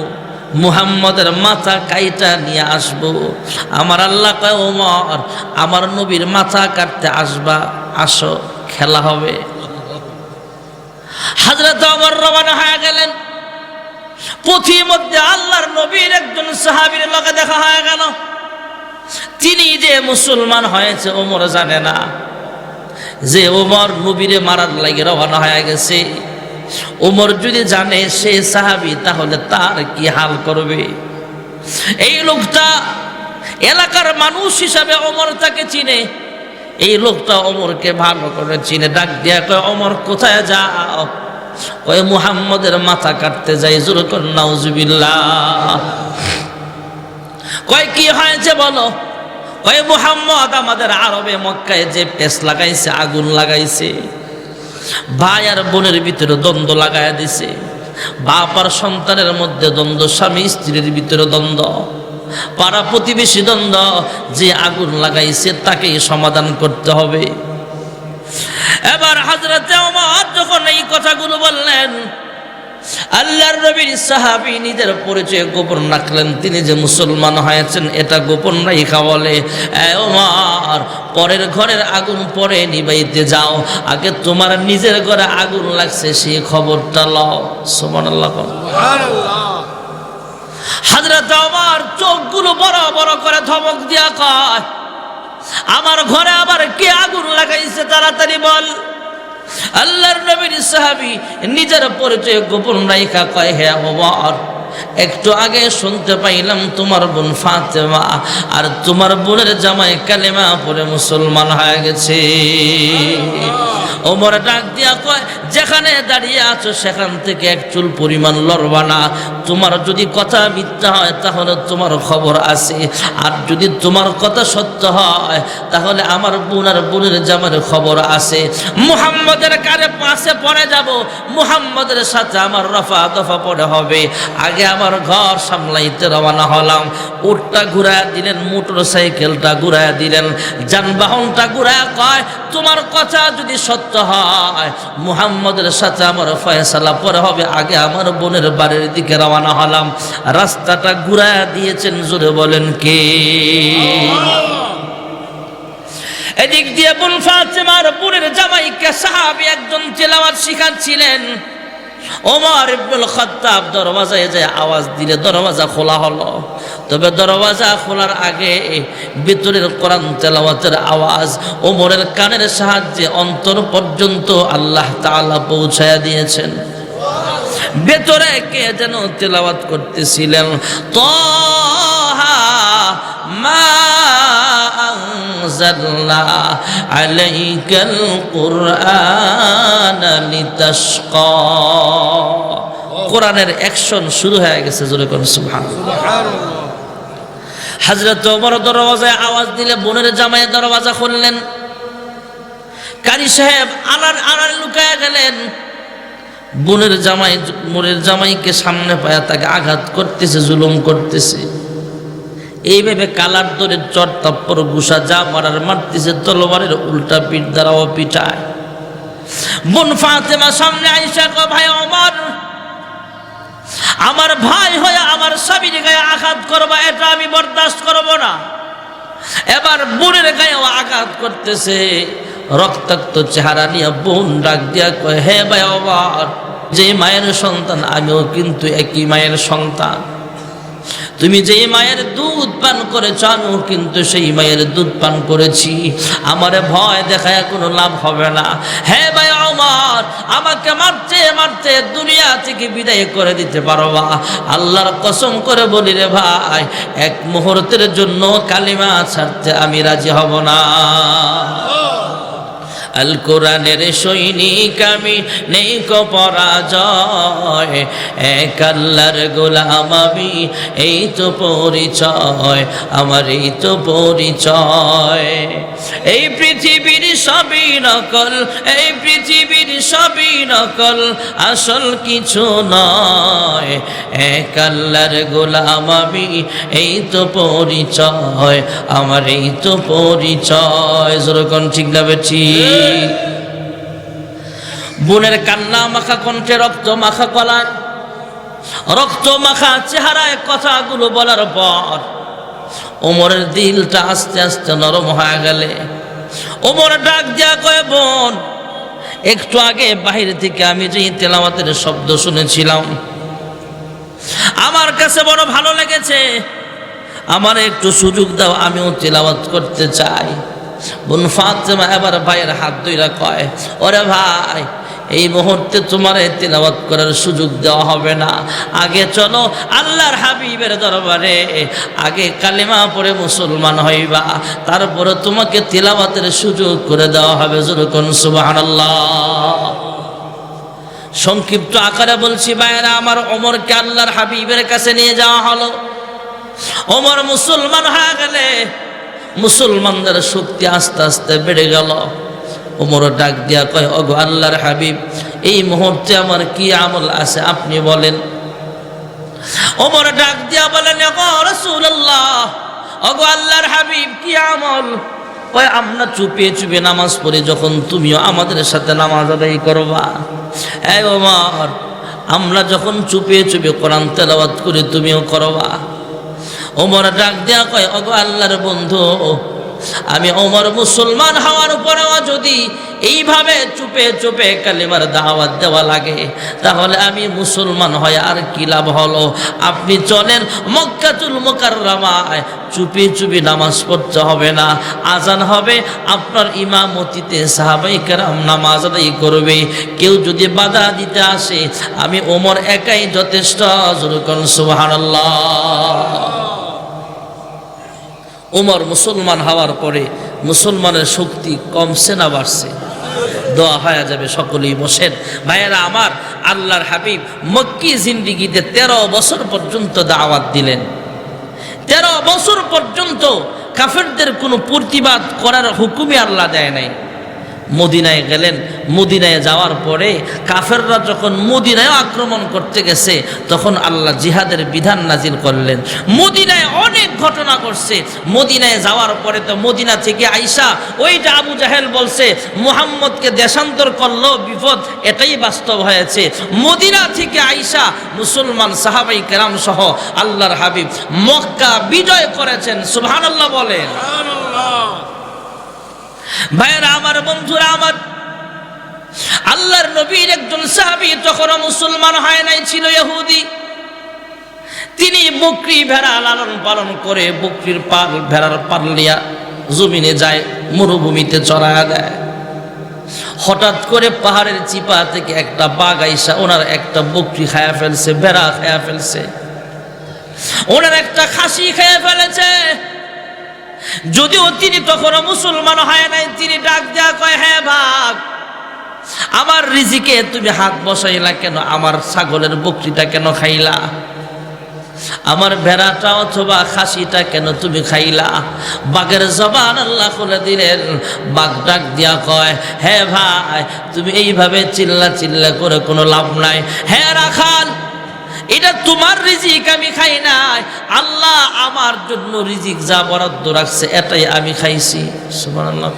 মুহাম্মদের মাথা কাইটা নিয়ে আসবো। আমার আল্লাহ কয় ওমর, আমার নবীর মাথা কাটতে আসবা, আসো, খেলা হবে। হযরত ওমর রওনা হয়ে গেলেন। পথির মধ্যে আল্লাহর নবীর একজন সাহাবীর লগে দেখা হয়ে গেল। তিনি যে মুসলমান হয়েছে ওমর জানে না, যে ওমর নবীরে মারার লাগে রওনা হয়ে গেছে। ওমর যদি জানে সে সাহাবী, তাহলে তার কি হাল করবে? এই লোকটা এলাকার মানুষ হিসাবে ওমর তাকে চিনে, এই লোকটা ওমরকে ভালো করে চিনে। ডাক দিয়া কয় ওমর কোথায় যাও? কয় মুহাম্মদের মাথা কাটতে যাই। জোরে কর নাউজুবিল্লাহ। কয় কি হয়েছে বলো? কয় মুহাম্মদ আমাদের আরবে মক্কায় যে পেস লাগাইছে, আগুন লাগাইছে, ভাই আর বোনের ভিতরে দ্বন্দ্ব লাগাইয়া দিছে, বাপ আর সন্তানের মধ্যে দ্বন্দ্ব, স্বামী স্ত্রীর ভিতরে দ্বন্দ্ব, পাড়া প্রতিবেশী দ্বন্দ্ব। যে আগুন লাগাইছে তাকেই সমাধান করতে হবে। এবার হযরত ওমর যখন এই কথাগুলো বললেন, আল্লাহর নবীর সাহাবী নিজের পরিচয় গোপন রাখলেন। তিনি যে মুসলমান হয়েছেন এটা গোপন রাখা বলে, ওমর, পরের ঘরের আগুন পরে নিভাইতে যাও, আগে তোমার নিজের ঘরে আগুন লাগছে সেই খবরটা লও। সুবহানাল্লাহ। হযরত ওমর চোখগুলো বড় বড় করে ধমক দিয়া কয়, আমার ঘরে আবার কে আগুন লাগাইছে? তাড়াতাড়ি বল। আল্লাহর নবীর সাহাবী নিজের পরিচয় গোপন রাইখা কয়, হে ওমর, একটু আগে শুনতে পাইলাম তোমার বোন ফাতেমা আর তোমার বোনের জামাই কালেমা পড়ে মুসলমান হয়ে গেছে। ওমর ডাক দিয়া কয়, যেখানে দাঁড়িয়ে আছো সেখান থেকে এক চুল পরিমাণ লড়বা না। তোমার যদি কথা মিথ্যা হয় তাহলে তোমার খবর আছে, আর যদি তোমার কথা সত্য হয় তাহলে আমার বোন আর বোনের জামার খবর আছে। মুহাম্মদের কারে পাশে পড়ে যাব, মুহাম্মদের সাথে আমার রফা দফা পড়ে হবে। আগে আমার ঘর সামলাইতে রওনা হলাম। উটটা ঘুরায় দিলেন, মোটর সাইকেলটা ঘুরায় দিলেন, যানবাহনটা ঘুরায় কয়, তোমার কথা যদি সত্য হয় মুহাম্মদের সাথে আমার ফয়সালা পরে হবে। আগে আমার বোনের বাড়ির দিকে রওনা হলাম। রাস্তাটা ঘুরায় দিয়েছেন, জোরে বলেন কে? এদিক দিয়ে বোন ফাতেমার বোনের জামাইকে সাহাবী একজন তেলাওয়াত শিখাচ্ছিলেন। ওমর ইবনুল খাত্তাব দরওয়াজায় যায় আওয়াজ দিলে দরওয়াজা খোলা হলো। তবে দরওয়াজা খোলার আগে ভিতরের কোরআন তেলাওয়াতের আওয়াজ ওমরের কানের সাহায্যে অন্তর পর্যন্ত আল্লাহ তাআলা পৌঁছায়া দিয়েছেন। ভেতরে কে যেন তেলাওয়াত করতেছিলেন, তাহা মা আনজালনা আলাইকাল কুরআন লিতাশকা। কোরআনের অ্যাকশন শুরু হয়ে গেছে, জোরে কোন সুবহানাল্লাহ। হযরত ওমর দরওয়াজায় আওয়াজ দিলে বোনের জামাই দরওয়াজা খুললেন। কারি সাহেব আড়ালে লুকায়া গেলেন। বোনের জামাইকে সামনে পায়া তাকে আঘাত করতেছে, জুলুম করতেছে। এইভাবে কালার ধরে চর তাপ্পর গুসা যা মারার মারতেছে, তলোয়ারের উল্টা পিঠ দ্বারাও পিটায়। বোন ফাতেমা সামনে আইসা কয়, ভাই ওমর, আমার ভাই হয়ে আমার স্বামীর গায়ে আঘাত করবা, এটা আমি বরদাস্ত করব না। এবার বোনের গায়েও আঘাত করতেছে। রক্তাক্ত চেহারা নিয়ে বোন ডাক দিয়া কয়, হে ভাই ওমর, যে মায়ের সন্তান আমিও কিন্তু একই মায়ের সন্তান। তুমি যে মায়ের দুধ পান করেছ আমিও কিন্তু সেই মায়ের দুধ পান করেছি। আমারে ভয় দেখায় কোনো লাভ হবে না। হে ভাই ওমর, আমাকে মারতে মারতে দুনিয়া থেকে বিদায় করে দিতে পারবা? আল্লাহর কসম করে বলি রে ভাই, এক মুহূর্তের জন্য কালিমা ছাড়তে আমি রাজি হব না। আল কোরআনের সৈনিক আমি, নেই কো পরাজয়, এক আল্লাহর গোলাম আমি, এই তো পরিচয় আমার, এই তো পরিচয়। এই পৃথিবীর সবই নকল, এই পৃথিবীর সবই নকল, আসল কিছু নয়, এক আল্লাহর গোলাম আমি, এই তো পরিচয় আমার, এই তো পরিচয়। যেরকম ঠিক না বেঠি? বোনের কান্না মাখা কণ্ঠে, রক্ত মাখা গলায়, রক্ত মাখা চেহারায় কথাগুলো বলার পর ওমরের দিলটা আস্তে আস্তে নরম হয়ে গেলে ওমর ডাক দিয়া কয়, বোন, একটু আগে বাহির থেকে আমি যে তেলাওয়াতের শব্দ শুনেছিলাম আমার কাছে বড় ভালো লেগেছে, আমার একটু সুযোগ দাও, আমিও তেলাওয়াত করতে চাই। বোন ফাতেমা এবার ভাইয়ের হাত ধইরা কয়, ওরে ভাই, এই মুহূর্তে তোমার তেলাওয়াত করার সুযোগ দেওয়া হবে না। আগে চলো আল্লাহর হাবিবের দরবারে, আগে কালেমা পড়ে মুসলমান হইবা, তারপরে তোমাকে তেলাওয়াতের সুযোগ করে দেওয়া হবে। যেরকম সুবহানাল্লাহ। সংক্ষিপ্ত আকারে বলছি ভাইয়েরা আমার, ওমরকে আল্লাহর হাবিবের কাছে নিয়ে যাওয়া হলো। ওমর মুসলমান হয়ে গেলে মুসলমানদের শক্তি আস্তে আস্তে বেড়ে গেল। ওমর ডাক দিয়া কয়, ওগো আল্লাহর হাবিব, এই মুহূর্তে আমার কি আমল আছে আপনি বলেন। ওমর ডাক দিয়া বলেন, ওগো রাসূলুল্লাহ, ওগো আল্লাহর হাবিব, কি আমল? কয়, আমরা চুপে চুপে নামাজ পড়ি, যখন তুমিও আমাদের সাথে নামাজ আদায় করবা। এই ওমর, আমরা যখন চুপে চুপে কোরআন তেলাওয়াত করি তুমিও করবা। ওমর ডাক দেয়া কয়, ওগো আল্লাহর বন্ধু, আমি ওমর মুসলমান হওয়ার পরেও যদি এইভাবে চুপে চুপে কালিমার দাওয়াত দেওয়া লাগে তাহলে আমি মুসলমান হয়ে আর কি লাভ হলো? আপনি চলেন মক্কাতুল মুকাররমায়, চুপি চুপি নামাজ পড়তে হবে না, আজান হবে, আপনার ইমামতিতে সাহাবায়ে কেরাম নামাজ আদায় করবে। কেউ যদি বাধা দিতে আসে আমি ওমর একাই যথেষ্ট। যেরকম সুবহানাল্লাহ। ওমর মুসলমান হওয়ার পরে মুসলমানের শক্তি কমছে না বাড়ছে? দোয়া হয়ে যাবে। সকলেই বসেন। ভাইয়েরা আমার, আল্লাহর হাবিব মক্কি জিন্দিগিতে 13 বছর পর্যন্ত দাওয়াত দিলেন। 13 বছর পর্যন্ত কাফেরদের কোনো প্রতিবাদ করার হুকুমই আল্লাহ দেয় নাই। মদিনায় গেলেন। মদিনায় যাওয়ার পরে কাফেররা যখন মদিনায় আক্রমণ করতে গেছে, তখন আল্লাহ জিহাদের বিধান নাজিল করলেন। মদিনায় অনেক ঘটনা ঘটছে। মদিনায় যাওয়ার পরে তো মদিনা থেকে আইসা ওই যে আবু জাহেল বলছে মুহাম্মদকে দেশান্তর করলো বিপদ, এটাই বাস্তব হয়েছে। মদিনা থেকে আইসা মুসলমান সাহাবাই কেরাম সহ আল্লাহর হাবিব মক্কা বিজয় করেছেন। সুবহানাল্লাহ বলেন। ভাইরা আমার, বন্ধুরা আমার, আল্লাহর নবীর একজন সাহাবী তখনও মুসলমান হয় নাই, ছিল ইহুদি। তিনি বকরি ভেড়া লালন পালন করে বকরির পাল ভেড়ার পাল নিয়ে জমিনে যায়, মরুভূমিতে চড়ায়া দেয়। হঠাৎ করে পাহাড়ের চিপা থেকে একটা বাঘ আইসা ওনার একটা বকরি খায়া ফেলছে, ভেড়া খায়া ফেলছে, ওনার একটা খাসি খায়া ফেলেছে। যদিও তিনি তখনও মুসলমান হয় নাই, তিনি ডাক দেয়া কয়, হ্যাঁ বাঘ, আমার রিজিকে তুমি হাত বসাইলা কেন? আমার ছাগলের বকরিটা কেন খাইলা? আমার ভেড়াটা অথবা খাসিটা কেন তুমি খাইলা? বাঘের জবান আল্লাহ খুলে দিলেন। বাঘ ডাক দিয়া কয়, হ্যাঁ ভাই, তুমি এইভাবে চিল্লা চিল্লা করে কোনো লাভ নাই। হ্যাঁ রাখাল, এটা তোমার রিজিক, আমি খাই নাই। আল্লাহ আমার জন্য রিজিক যা বরাদ্দ রাখছে এটাই আমি খাইছি। সুবহানাল্লাহ।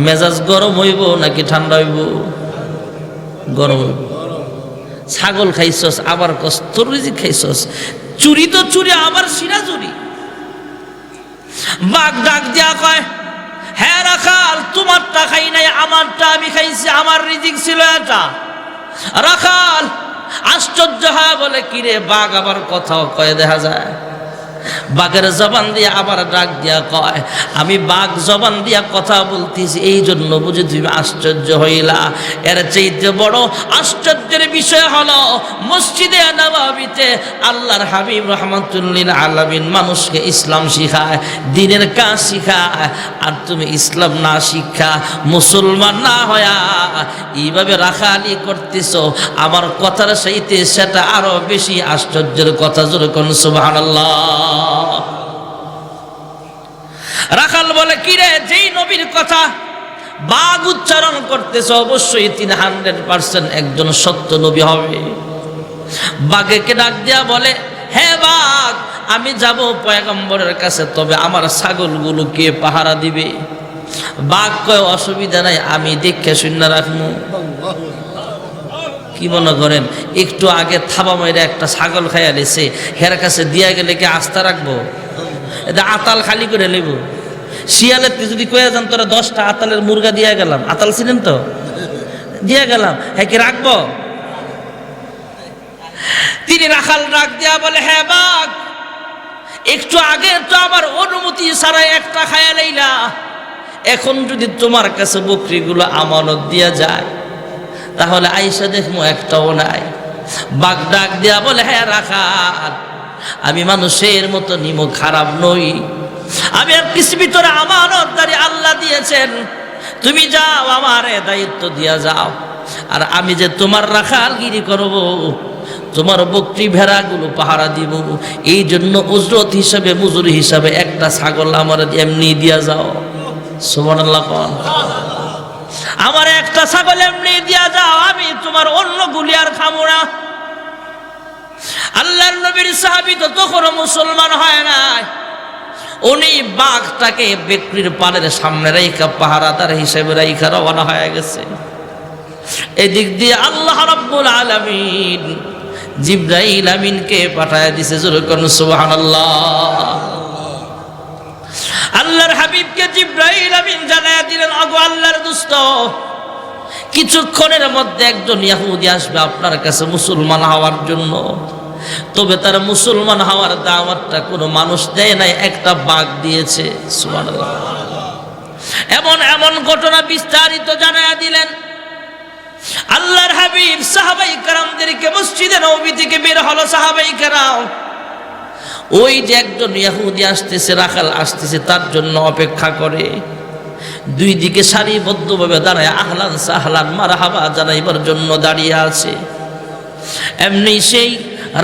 মেজাজ গরম হইব নাকি ঠান্ডা হইব? গরম হইব। ছাগল খাইছস, আবার তোর রিজিক খাইছস। চুরি তো চুরি, আবার সিনা চুরি। বাঘ ডাক দিয়া কয়, হ্যাঁ রাখাল, তোমারটা খাই নাই, আমারটা আমি খাইছি, আমার রিজিক ছিল এটা। রাখাল আশ্চর্য হয়, বলে কিরে বাঘ আবার কথাও কয়ে দেখা যায়? বাঘের জবান দিয়ে আবার ডাক দিয়া কয়, আমি বাঘ জবান দিয়া কথা বলতেছি, এই জন্য বুঝি তুমি আশ্চর্য হইলা? এর চাইতে বড় আশ্চর্যের বিষয় হলো মসজিদে নববীতে আল্লাহর হাবিব রাহমাতুল্লিল আলামিন মানুষকে ইসলাম শিখায়, দ্বীনের কাজ শিখায়, আর তুমি ইসলাম না শিক্ষা, মুসলমান না হয়া এইভাবে রাখালি করতেছো। আমার কথার সাথে সেটা আরো বেশি আশ্চর্যের কথা। জোরে কোন সুবহানাল্লাহ। রাখাল বলে, কিরে, যেই নবীর কথা বাঘ উচ্চারণ করতেছে অবশ্যই তিনি 100% একজন সত্য নবী হবে। বাঘকে ডাক দিয়া বলে, হ্যাঁ বাঘ, আমি যাব পয়গম্বরের কাছে, তবে আমার ছাগলগুলো কে পাহারা দিবে? বাঘ কয়, অসুবিধা নাই, আমি দেখে শুনে রাখবো। কি মনে করেন, একটু আগে থাবা মাইরা একটা ছাগল খাইয়া লেছে, হের কাছে দিয়া গেলে কি আস্থা রাখবো? এটা আতাল খালি করে নেব। শিয়ালের যদি কয়ে যান তোরা 10টা আতালের মুরগা দিয়া গেলাম, আতাল ছিলেন তো, দিয়া গেলাম, হ্যাঁ কি রাখবো? তিনি রাখাল ডাক দিয়া বলে, হ্যাঁ বাঘ, একটু আগে তো আমার অনুমতি ছাড়াই একটা খায়া লইলা, এখন যদি তোমার কাছে বকরিগুলো আমানত দিয়া যায় তাহলে আইসা দেখবো একটাও নাই। বাঘ ডাক দিয়া বলে, হ্যাঁ রাখাল, আমি মানুষের মতো নিমো খারাপ নই, আমি আর কিছু ভিতরে আমানতদারি আল্লাহ দিয়েছেন, তুমি যাও, আমারে দায়িত্ব দিয়া যাও, আর আমি যে তোমার রাখালগিরি করব, তোমার বকরি ভেড়াগুলো পাহারা দিব, এই জন্য উজরত হিসাবে, মজুরি হিসাবে একটা ছাগল আমার এমনি দিয়া যাও। সুবহানাল্লাহ। আমার একটা ছাগল এমনি দিয়া যাও, আমি তোমার অন্য গুলি আর খাবো না। আল্লাহর নবীর সাহাবী তো তখনও মুসলমান হয় নাই, উনি বাঘটাকে বকরির পালের সামনে রাইখা পাহারাদার হিসেবে রাইখা রওনা হয়ে গেছে। এদিক দিয়ে আল্লাহ রাব্বুল আলামিন জিবরাইল আমিনকে পাঠায় দিছে। জোরে কোন সুবহানাল্লাহ। আল্লাহর হাবিবকে জিবরাইল আমিন জানায়া দিলেন, আগো আল্লাহর দোস্ত, কিছুক্ষণের মধ্যে একজন ইহুদি আসবে আপনার কাছে মুসলমান হওয়ার জন্য, তবে তার মুসলমান হওয়ার দাওয়াতটা কোনো মানুষ দেয় নাই, একটা বাঘ দিয়েছে। সুবহানাল্লাহ। এমন এমন ঘটনা বিস্তারিত জানায়া দিলেন। আল্লাহর হাবিব সাহাবাই কেরামদেরকে মসজিদে নববী থেকে বের হলো। সাহাবাই কেরাম ওই যে একজন ইহুদি আসতেছে, রাখাল আসতেছে, তার জন্য অপেক্ষা করে। দুই দিকে সারিবদ্ধভাবে দাঁড়ায় আহলান সাহলান মারহাবা জানাইবার জন্য দাঁড়িয়ে আছে। এমনি সেই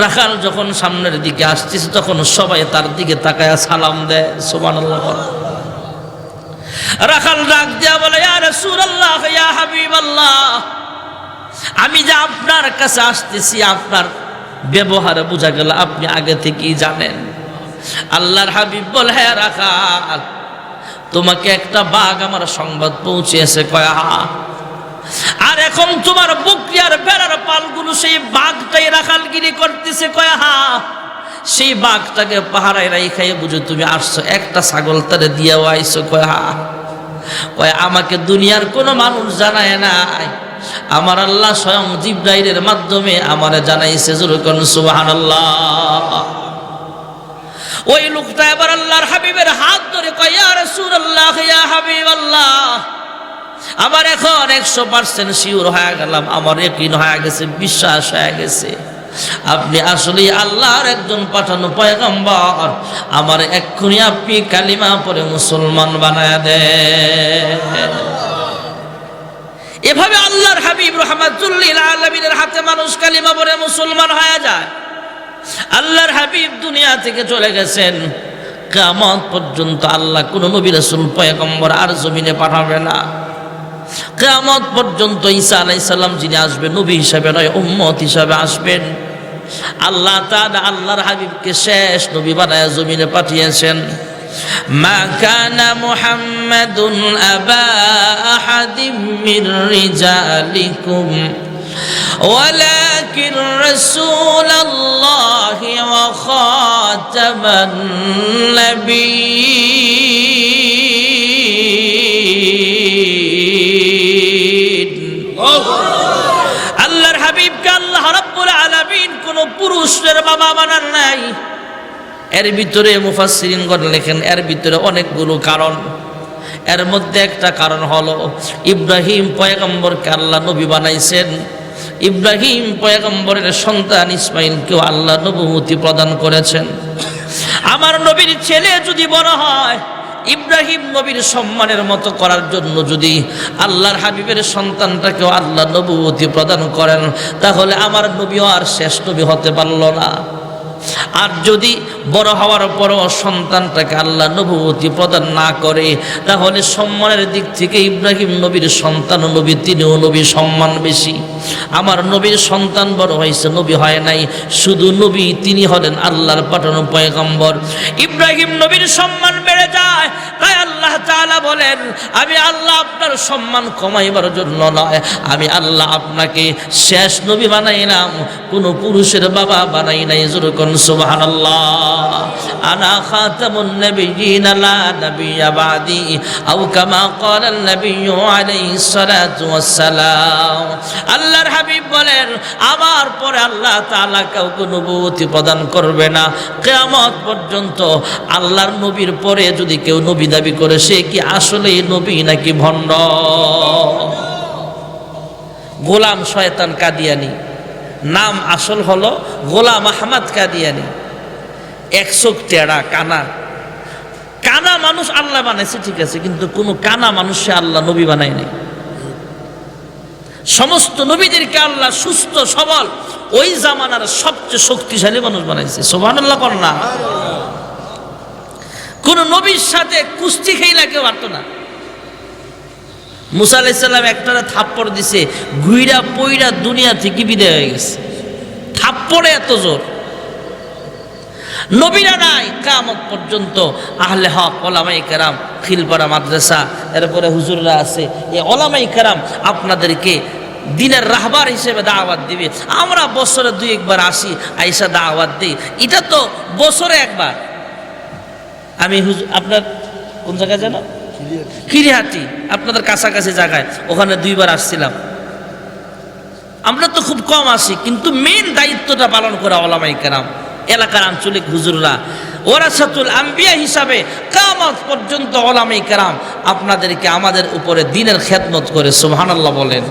রাখাল যখন সামনের দিকে আসতেছে তখন সবাই তার দিকে তাকায়া সালাম দেয়। সুবহানাল্লাহ। রাখাল ডাক দিয়া বলে, ইয়া রাসূলুল্লাহ, ইয়া হাবিবাল্লাহ, আমি যে আপনার কাছে আসতেছি আপনার ব্যবহারে বোঝা গেল আপনি আগে থেকেই জানেন। আল্লাহর হাবিব বলে, হ্যাঁ রাখাল, তোমাকে একটা বাঘ আমার সংবাদ পৌঁছেছে। কয় হ্যাঁ। আর এখন তোমার বকরি আর ভেড়ার পালগুলো সেই বাঘটাই রাখালগিরি করতেছে। কয় হ্যাঁ। সেই বাঘটাকে পাহারায় রাখাই বুঝো তুমি আসছো, একটা ছাগল তারে দিয়েও আইছো। কয় হ্যাঁ। কয় আমাকে দুনিয়ার কোনো মানুষ জানায় নাই, আমার আল্লাহ স্বয়ং জিবরাইলের মাধ্যমে আমারে জানাইছে। যখন সুবহানাল্লাহ। ওই লোকটা এবার আল্লাহর হাবিবের হাত ধরে কয়, ইয়া রাসূলুল্লাহ, ইয়া হাবিবাল্লাহ, আমার এখন 100% শিওর হয়ে গেলাম, আমার ইয়াকিন হয়ে গেছে, বিশ্বাস হয়ে গেছে আপনি আসলেই আল্লাহর একজন পাঠানো পয়গম্বর। আমার এক্ষুনি আপনি কালিমা পড়ে মুসলমান বানায় দেন। এভাবে আল্লাহর হাবিব রাহমাতুল লিল আলামিনের হাতে মানুষ কালিমা পড়ে মুসলমান হয়ে যায়। আল্লাহর হাবিব দুনিয়া থেকে চলে গেছেন, কিয়ামত পর্যন্ত আল্লাহ কোন নবী রাসূল পয়গম্বর আর জমিনে পাঠাবে না। কিয়ামত পর্যন্ত ঈসা আলাইহিস সালাম যিনি আসবেন নবী হিসাবে নয়, উম্মত হিসাবে আসবেন। আল্লাহ তাআলা আল্লাহর হাবিবকে শেষ নবী বানায়া জমিনে পাঠিয়েছেন। মা কানা মুহাম্মাদুন আবা আহাদিম মির রিজালিকুম ওয়ালাকিন রাসূলুল্লাহি ওয়া খাতামান নাবিয়্যিন। আল্লাহর হাবিবকে আল্লাহ রাব্বুল আলামিন কোন পুরুষের বাবা বানান নাই। এর ভিতরে মুফাসসিরিনগণ লেখেন এর ভিতরে অনেকগুলো কারণ। এর মধ্যে একটা কারণ হলো ইব্রাহিম পয়গম্বরকে আল্লাহ নবী বানাইছেন। ইব্রাহিম পয়গম্বরের সন্তান ইসমাইলকেও আল্লাহ নবুয়তি প্রদান করেছেন। আমার নবীর ছেলে যদি বড় হয়, ইব্রাহিম নবীর সম্মানের মতো করার জন্য যদি আল্লাহর হাবিবের সন্তানটাকেও আল্লাহ নবুয়তি প্রদান করেন, তাহলে আমার নবীও আর শেষ নবী হতে পারল না। আর যদি বড় হওয়ার পরও সন্তানটাকে আল্লাহ নবুয়তি প্রদান না করে, তাহলে সম্মানের দিক থেকে ইব্রাহিম নবীর সন্তান নবী, তিনিও নবী, সম্মান বেশি। আমার নবীর সন্তান বড় হয়েছে, নবী হয় নাই, শুধু নবী, তিনি হলেন আল্লাহর পাঠানো পয়গম্বর। ইব্রাহিম নবীর সম্মান বেড়ে যায়। তাই আল্লাহ তাআলা বলেন, আমি আল্লাহ আপনার সম্মান কমাইবার জন্য নয়, আমি আল্লাহ আপনাকে শেষ নবী বানাইলাম, কোনো পুরুষের বাবা বানাই নাই। যেরকম সুবহানাল্লাহ। আনা খাতামুন নাবিয়্যিন লা নাবিয়্যা বাদি আও কামা ক্বালান নাবিয়্যু আলাইহিস সালাতু ওয়াস সালাম। আল্লাহর হাবিব বলেন, আমার পরে আল্লাহ তাআলা কাউকে নবুয়তি প্রদান করবে না কিয়ামত পর্যন্ত। আল্লাহর নবীর পরে যদি কেউ নবী দাবি করে, সে কি আসলেই নবী নাকি ভণ্ড? গোলাম শয়তান কাদিয়ানি, নাম আসল হলো গোলাম আহমদ কাদিয়ানি। এক চোখ টেরা, কানা। কানা মানুষ আল্লাহ বানাইছে ঠিক আছে, কিন্তু কোনো কানা মানুষে আল্লাহ নবী বানায় নাই। সমস্ত নবীদেরকে আল্লাহ সুস্থ সবল ওই জামানার সবচেয়ে শক্তিশালী মানুষ বানাইছে। সুবহানাল্লাহ কর না। কোন নবীর সাথে কুস্তি খেলা কেউ পারতো না। মুসা আলাইহিস সালাম একটারে থাপ্পড় দিছে, ঘুইরা পইরা দুনিয়া থেকে বিদায় হয়ে গেছে। থাপ্পড়ে এত জোর। নবীরা নাই কিয়ামত পর্যন্ত। আহলে হক ওলামায়ে কেরাম, খিলপাড়া মাদ্রাসা, এরপরে হুজুররা আছে, এই ওলামায়ে কেরাম আপনাদেরকে দিনের রাহবার হিসেবে দাওয়াত দিবে। আমরা বছরে 2-1 আসি, আইসা দাওয়াত দিই, এটা তো বছরে একবার। আমি আপনার কোন জায়গায় যেন খিরিহাটি, আপনাদের কাছাকাছি জায়গায়, ওখানে 2 আসছিলাম। আমরা তো খুব কম আসি, কিন্তু মেন দায়িত্বটা পালন করা ওলামায়ে কেরাম, এলাকার আঞ্চলিক হুজুররা। ওয়ারাসাতুল আম্বিয়া হিসাবে কিয়ামত পর্যন্ত উলামায়ে কেরাম আপনাদেরকে আমাদের উপরে দ্বীনের খেদমত করে সুবহানাল্লাহ বলেন।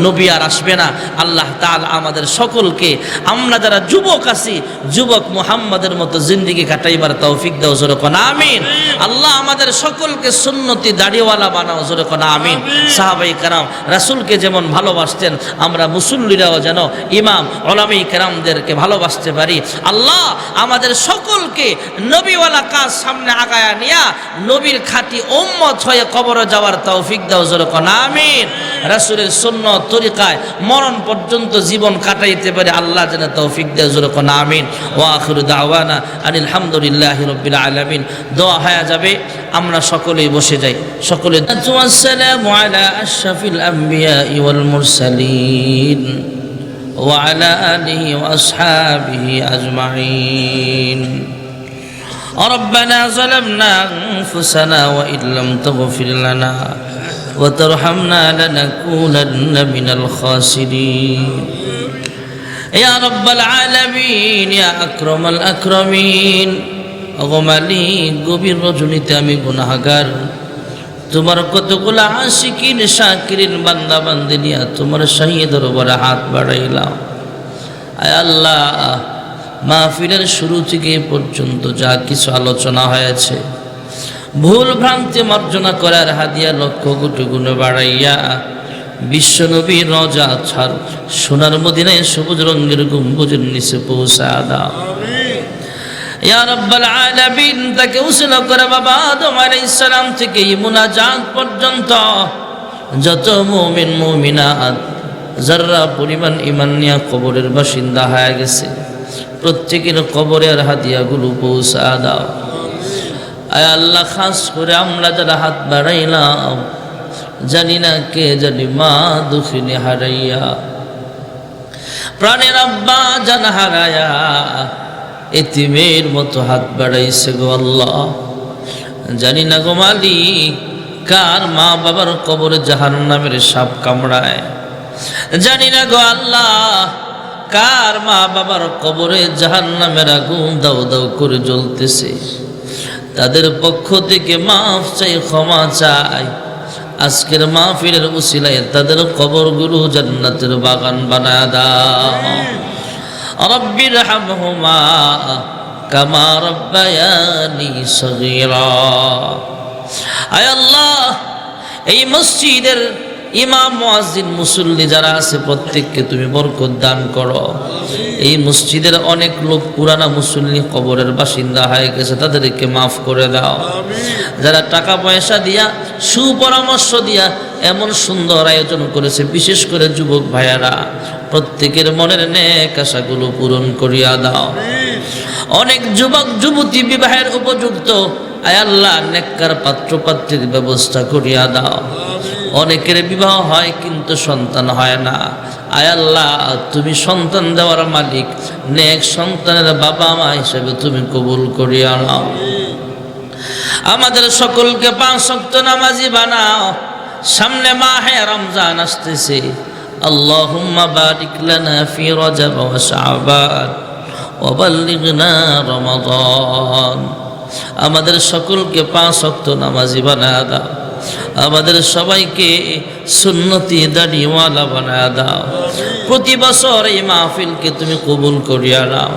নবী আর আসবে না। আল্লাহ তাআলা আমাদের সকলকে, আমরা যারা যুবক আছি, যুবক মুহাম্মাদের মতো জিন্দেগি কাটাইবার তৌফিক দাও, জোরে কোন আমিন। আল্লাহ আমাদের সকলকে সুন্নতি দাড়িওয়ালা বানাও, জোরে কোন আমিন। সাহাবায়ে কেরাম রাসূলকে যেমন ভালোবাসতেন, আমরা মুসল্লিরাও যেন ইমাম উলামায়ে কেরামদেরকে ভালোবাসতে পারি। আল্লাহ আমাদের সকলকে নবীওয়ালা কাজ সামনে আগায়া নিয়া নবীর খাঁটি উম্মত হয়ে কবরে যাওয়ার তৌফিক দাও, জোরে কোন আমিন। রাসূলের সুন্নাত তরিকায় মরণ পর্যন্ত জীবন কাটাইতে পারে আল্লাহ যেন তৌফিক দেয়, জোরে কোন আমিন। ওয়া আখিরু দাওয়ানা আনিল হামদুলিল্লাহি রাব্বিল আলামিন। দোয়া হয়ে যাবে, আমরা সকলেই বসে যাই। সকলে আসসালামু আলা আশরাফিল আমবিয়া ওয়াল মুরসালিন ওয়া আলা আলিহি ওয়া আসহাবিহি আজমাইন। ربنا ظلمنا أنفسنا وإن لم تغفر لنا وترحمنا لنكونن من الخاسرين يا رب العالمين يا أكرم الأكرمين। ওগো মালিক, গভীর রজনীতে আমি গুনাহগার, তোমার কতগুলো আশিকিন শাকিরিন বান্দা বান্দি নিয়া তোমার শাহী দরবারে হাত বাড়াইলাম। আয় আল্লাহ, মাহফিলের শুরু থেকে পর্যন্ত যা কিছু আলোচনা হয়েছে, ভুল ভ্রান্তি মার্জনা করার হাদিয়া লক্ষ কোটি গুণে বাড়াইয়া বিশ্বনবী রওজা ছাড় সোনার মদিনায় সবুজ রঙের গম্বুজের নিচে পৌঁছা দাও। ইয়া রাব্বাল আলামিন, তাকে উসিলা করে বাবা আদম আলাইহিস সালাম থেকে মুনাজাত পর্যন্ত যত মুমিন মুমিনাত যারা পরিমাণ ঈমান নিয়ে কবরের বাসিন্দা হয়ে গেছে, প্রত্যেকের কবরের হাদিয়াগুলো পৌঁছা দাও। আয় আল্লাহ, খাস করে আমরা যারা হাত বাড়াইলাম, জানি না কে জানি মা দুঃখিনী হারাইয়া, প্রাণের আব্বা জান হারায়া এতিমের মতো হাত বাড়াইছে গো আল্লাহ। জানি না গো মালিক, কার মা বাবার কবরে জাহান্নামের সাপ কামড়ায়। জানি না গো আল্লাহ, কার মা বাবার কবরে জাহান্নামের আগুন দাউ দাউ করে জ্বলতেছে। তাদের পক্ষ থেকে মাফ চাই, ক্ষমা চাই। আজকের মাহফিলের উসিলায় তাদের কবরগুলো জান্নাতের বাগান বানায় দাও। রব্বির হামহুমা কামা রব্বায়ানি সগীরা। আয় আল্লাহ, এই মসজিদের ইমাম, মুয়াজ্জিন, মুসল্লি যারা আছে প্রত্যেককে তুমি বরকত দান করো। এই মসজিদের অনেক লোক পুরানা মুসল্লি কবরের বাসিন্দা হয়ে গেছে, তাদেরকে মাফ করে দাও। যারা টাকা পয়সা দিয়া, সুপরামর্শ দিয়া এমন সুন্দর আয়োজন করেছে, বিশেষ করে যুবক ভাইয়ারা, প্রত্যেকের মনের নেক আশাগুলো পূরণ করিয়া দাও। অনেক যুবক যুবতী বিবাহের উপযুক্ত, আয় আল্লাহ নেককার পাত্র পাত্রীর ব্যবস্থা করিয়া দাও। অনেকের বিবাহ হয় কিন্তু সন্তান হয় না। আয় আল্লাহ, তুমি সন্তান দেওয়ার মালিক, নেক সন্তানের বাবা মা হিসেবে তুমি কবুল করিয়া নাও। আমাদের সকলকে 5 ওয়াক্ত নামাজি বানাও। সামনে মাহে রমজান আসতেছে, আল্লাহুম্মা বারিক লানা ফি রজব ওয়া শাবান ওয়া বাল্লিগনা রমাদান। আমাদের সকলকে 5 ওয়াক্ত নামাজি বানায় দাও। আমাদের সবাইকে সুন্নতি দাড়িওয়ালা বানায় দাও। প্রতি বছর এই মাহফিলকে তুমি কবুল করিয়া নাও।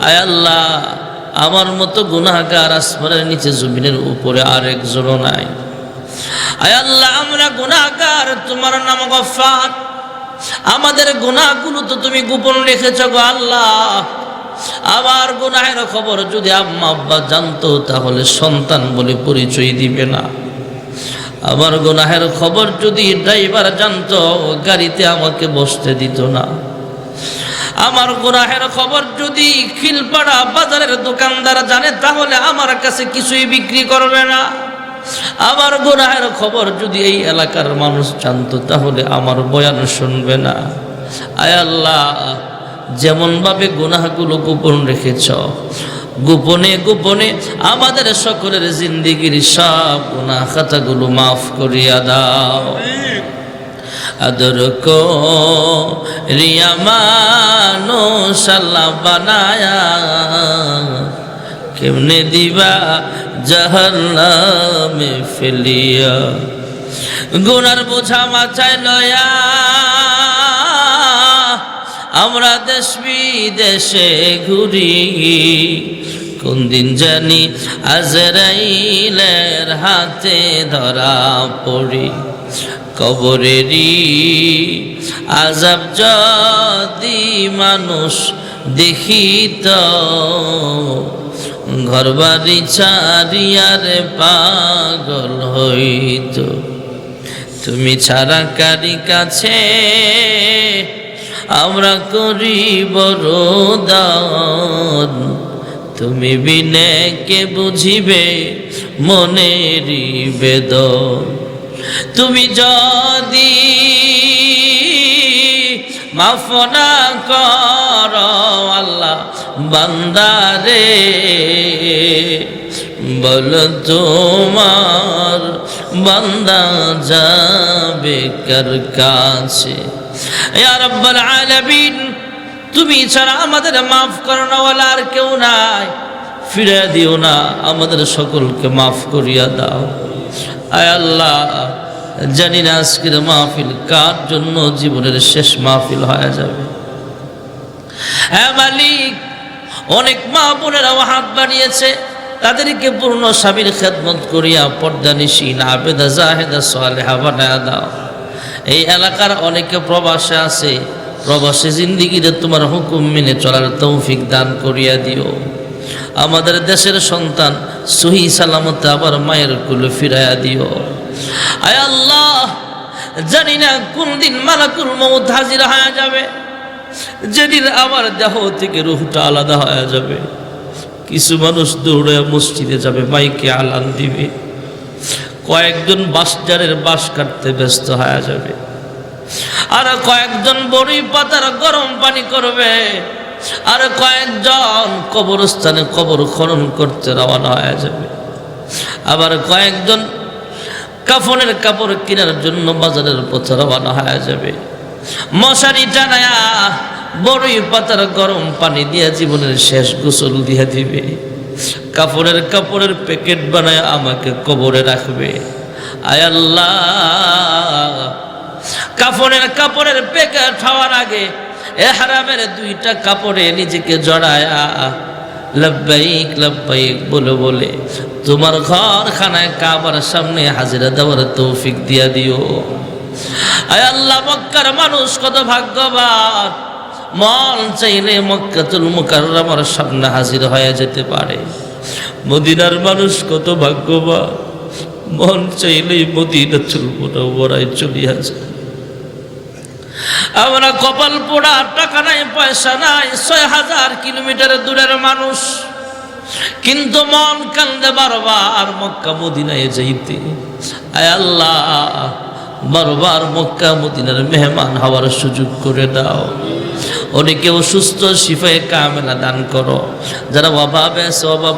আয় আল্লাহ, আমার মতো গুনাহগার আসমানের নিচে জমিনের উপরে আরেকজনও নাই। আয় আল্লাহ, আমরা গুনাহগার, তোমার নাম গফফার। আমাদের গুনাহগুলো তো তুমি গোপন রেখেছ গো আল্লাহ। আমার গুনাহের খবর যদি আম্মা আব্বা জানতো, তাহলে সন্তান বলে পরিচয় দিবে না। আমার গুনাহের খবর যদি ড্রাইভার জানতো, গাড়িতে আমাকে বসতে দিত না। আমার গুনাহের খবর যদি খিলপাড়া বাজারের দোকানদার জানে, তাহলে আমার কাছে কিছুই বিক্রি করবে না। আমার গুনাহের খবর যদি এই এলাকার মানুষ জানতো, তাহলে আমার বয়ান শুনবে না। আয় আল্লাহ, যেমন ভাবে গুনাহগুলো গোপন রেখেছ, গোপনে গোপনে আমাদের সকলের জিন্দেগির সব গুনাহ খাতাগুলো মাফ করিয়া দাও। আদর কো রিয়া মানুষ আল্লাহ বানায়া, কেমনে দিবা জাহান্নামে ফেলিয়া। গুনার বোঝা মাথায় লয়া আমরা দেশ বিদেশে ঘুরি, কোন দিন জানি আজরাইলের হাতে ধরা পড়ি। কবরেরই আযাব যদি মানুষ দেখিত, ঘরবাড়ি ছাড়িয়ারে পাগল হইত। তুমি ছাড়া কারি কাছে আমরা করি বড় দান, তুমি বিনে কে বুঝিবে মনেরই বেদন। তুমি যদি মাফ না কর আল্লাহ বান্দারে, বল তোমার বান্দা যাবে কার কাছে। ইয়া রাব্বাল আলামিন, তুমি ছাড়া আমাদের মাফ করানোওয়ালা আর কেউ নাই, ফিরে দিও না, আমাদের সকলকে মাফ করিয়া দাও। আয় আল্লাহ, জানি না আজকের মাহফিল কার জন্য জীবনের শেষ মাহফিল হয়ে যাবে। হ্যাঁ মালিক, অনেক মা বোনেরা হাত বাড়িয়েছে, তাদেরকে পূর্ণ স্বামীর খেদমত করিয়া পর্দানিশীন আবেদা জাহেদা সালেহা বানায়া দাও। এই এলাকার অনেকে প্রবাসে আছে, প্রবাসী জিন্দিগিতে তোমার হুকুম মেনে চলার তৌফিক দান করিয়া দিও। আমাদের দেশের সন্তান সহি সালামতে আবার মায়ের কুলে ফিরাইয়া দিও। আয় আল্লাহ, জানি না কোন দিন মালাকুল মউত হাজির হয়ে যাবে, যেদিন আমার দেহ থেকে রূহটা আলাদা হয়ে যাবে। কিছু মানুষ দৌড়ে মসজিদে যাবে, মাইকে আলান দিবে, কয়েকজন বাঁশঝাড়ের বাঁশ কাটতে ব্যস্ত হয়ে যাবে, আর কয়েকজন বড়ি পাতার গরম পানি করবে, আর কয়েকজন কবরস্থানে কবর খনন করতে রওনা হয়ে যাবে, আবার কয়েকজন কাফনের কাপড় কেনার জন্য বাজারের পথে রওনা হয়ে যাবে। মশারি টানায়া বড়ই পাতার গরম পানি দিয়া জীবনের শেষ গোসল দিয়া দিবে, কাপড়ের প্যাকেট বানায় আমাকে কবরে রাখবে। আয় আল্লাহ, কাপড়ের প্যাকেট হওয়ার আগে এহরামের দুইটা কাপড়ে নিজেকে জড়ায়া লব্বাইক লব্বাইক বলে বলে তোমার ঘরখানায় কাবার সামনে হাজিরা দেওয়ার তৌফিক দিয়া দিও। আয় আল্লাহ, মক্কার মানুষ কত ভাগ্যবান, মন চাইলে মক্কাতুল মুকাররমার সামনে হাজির হয়ে যেতে পারে। মদিনার মানুষ কত ভাগ্যবান, মন চাইলেই মদিনাতুল মুনাওয়ারায় চলিয়া যায়। আমরা কপাল পোড়া, টাকা নাই পয়সা নাই, ৬০০০ কিলোমিটার দূরের মানুষ, কিন্তু মন কান্দে বারবার মক্কা মদিনায় যাইতে। আয় আল্লাহ, বারবার মক্কা মদিনার মেহমান হওয়ার সুযোগ করে দাও। অনেকে অসুস্থ, শিফায়ে কামেলা দান করো। যারা অভাবে আছে, অভাব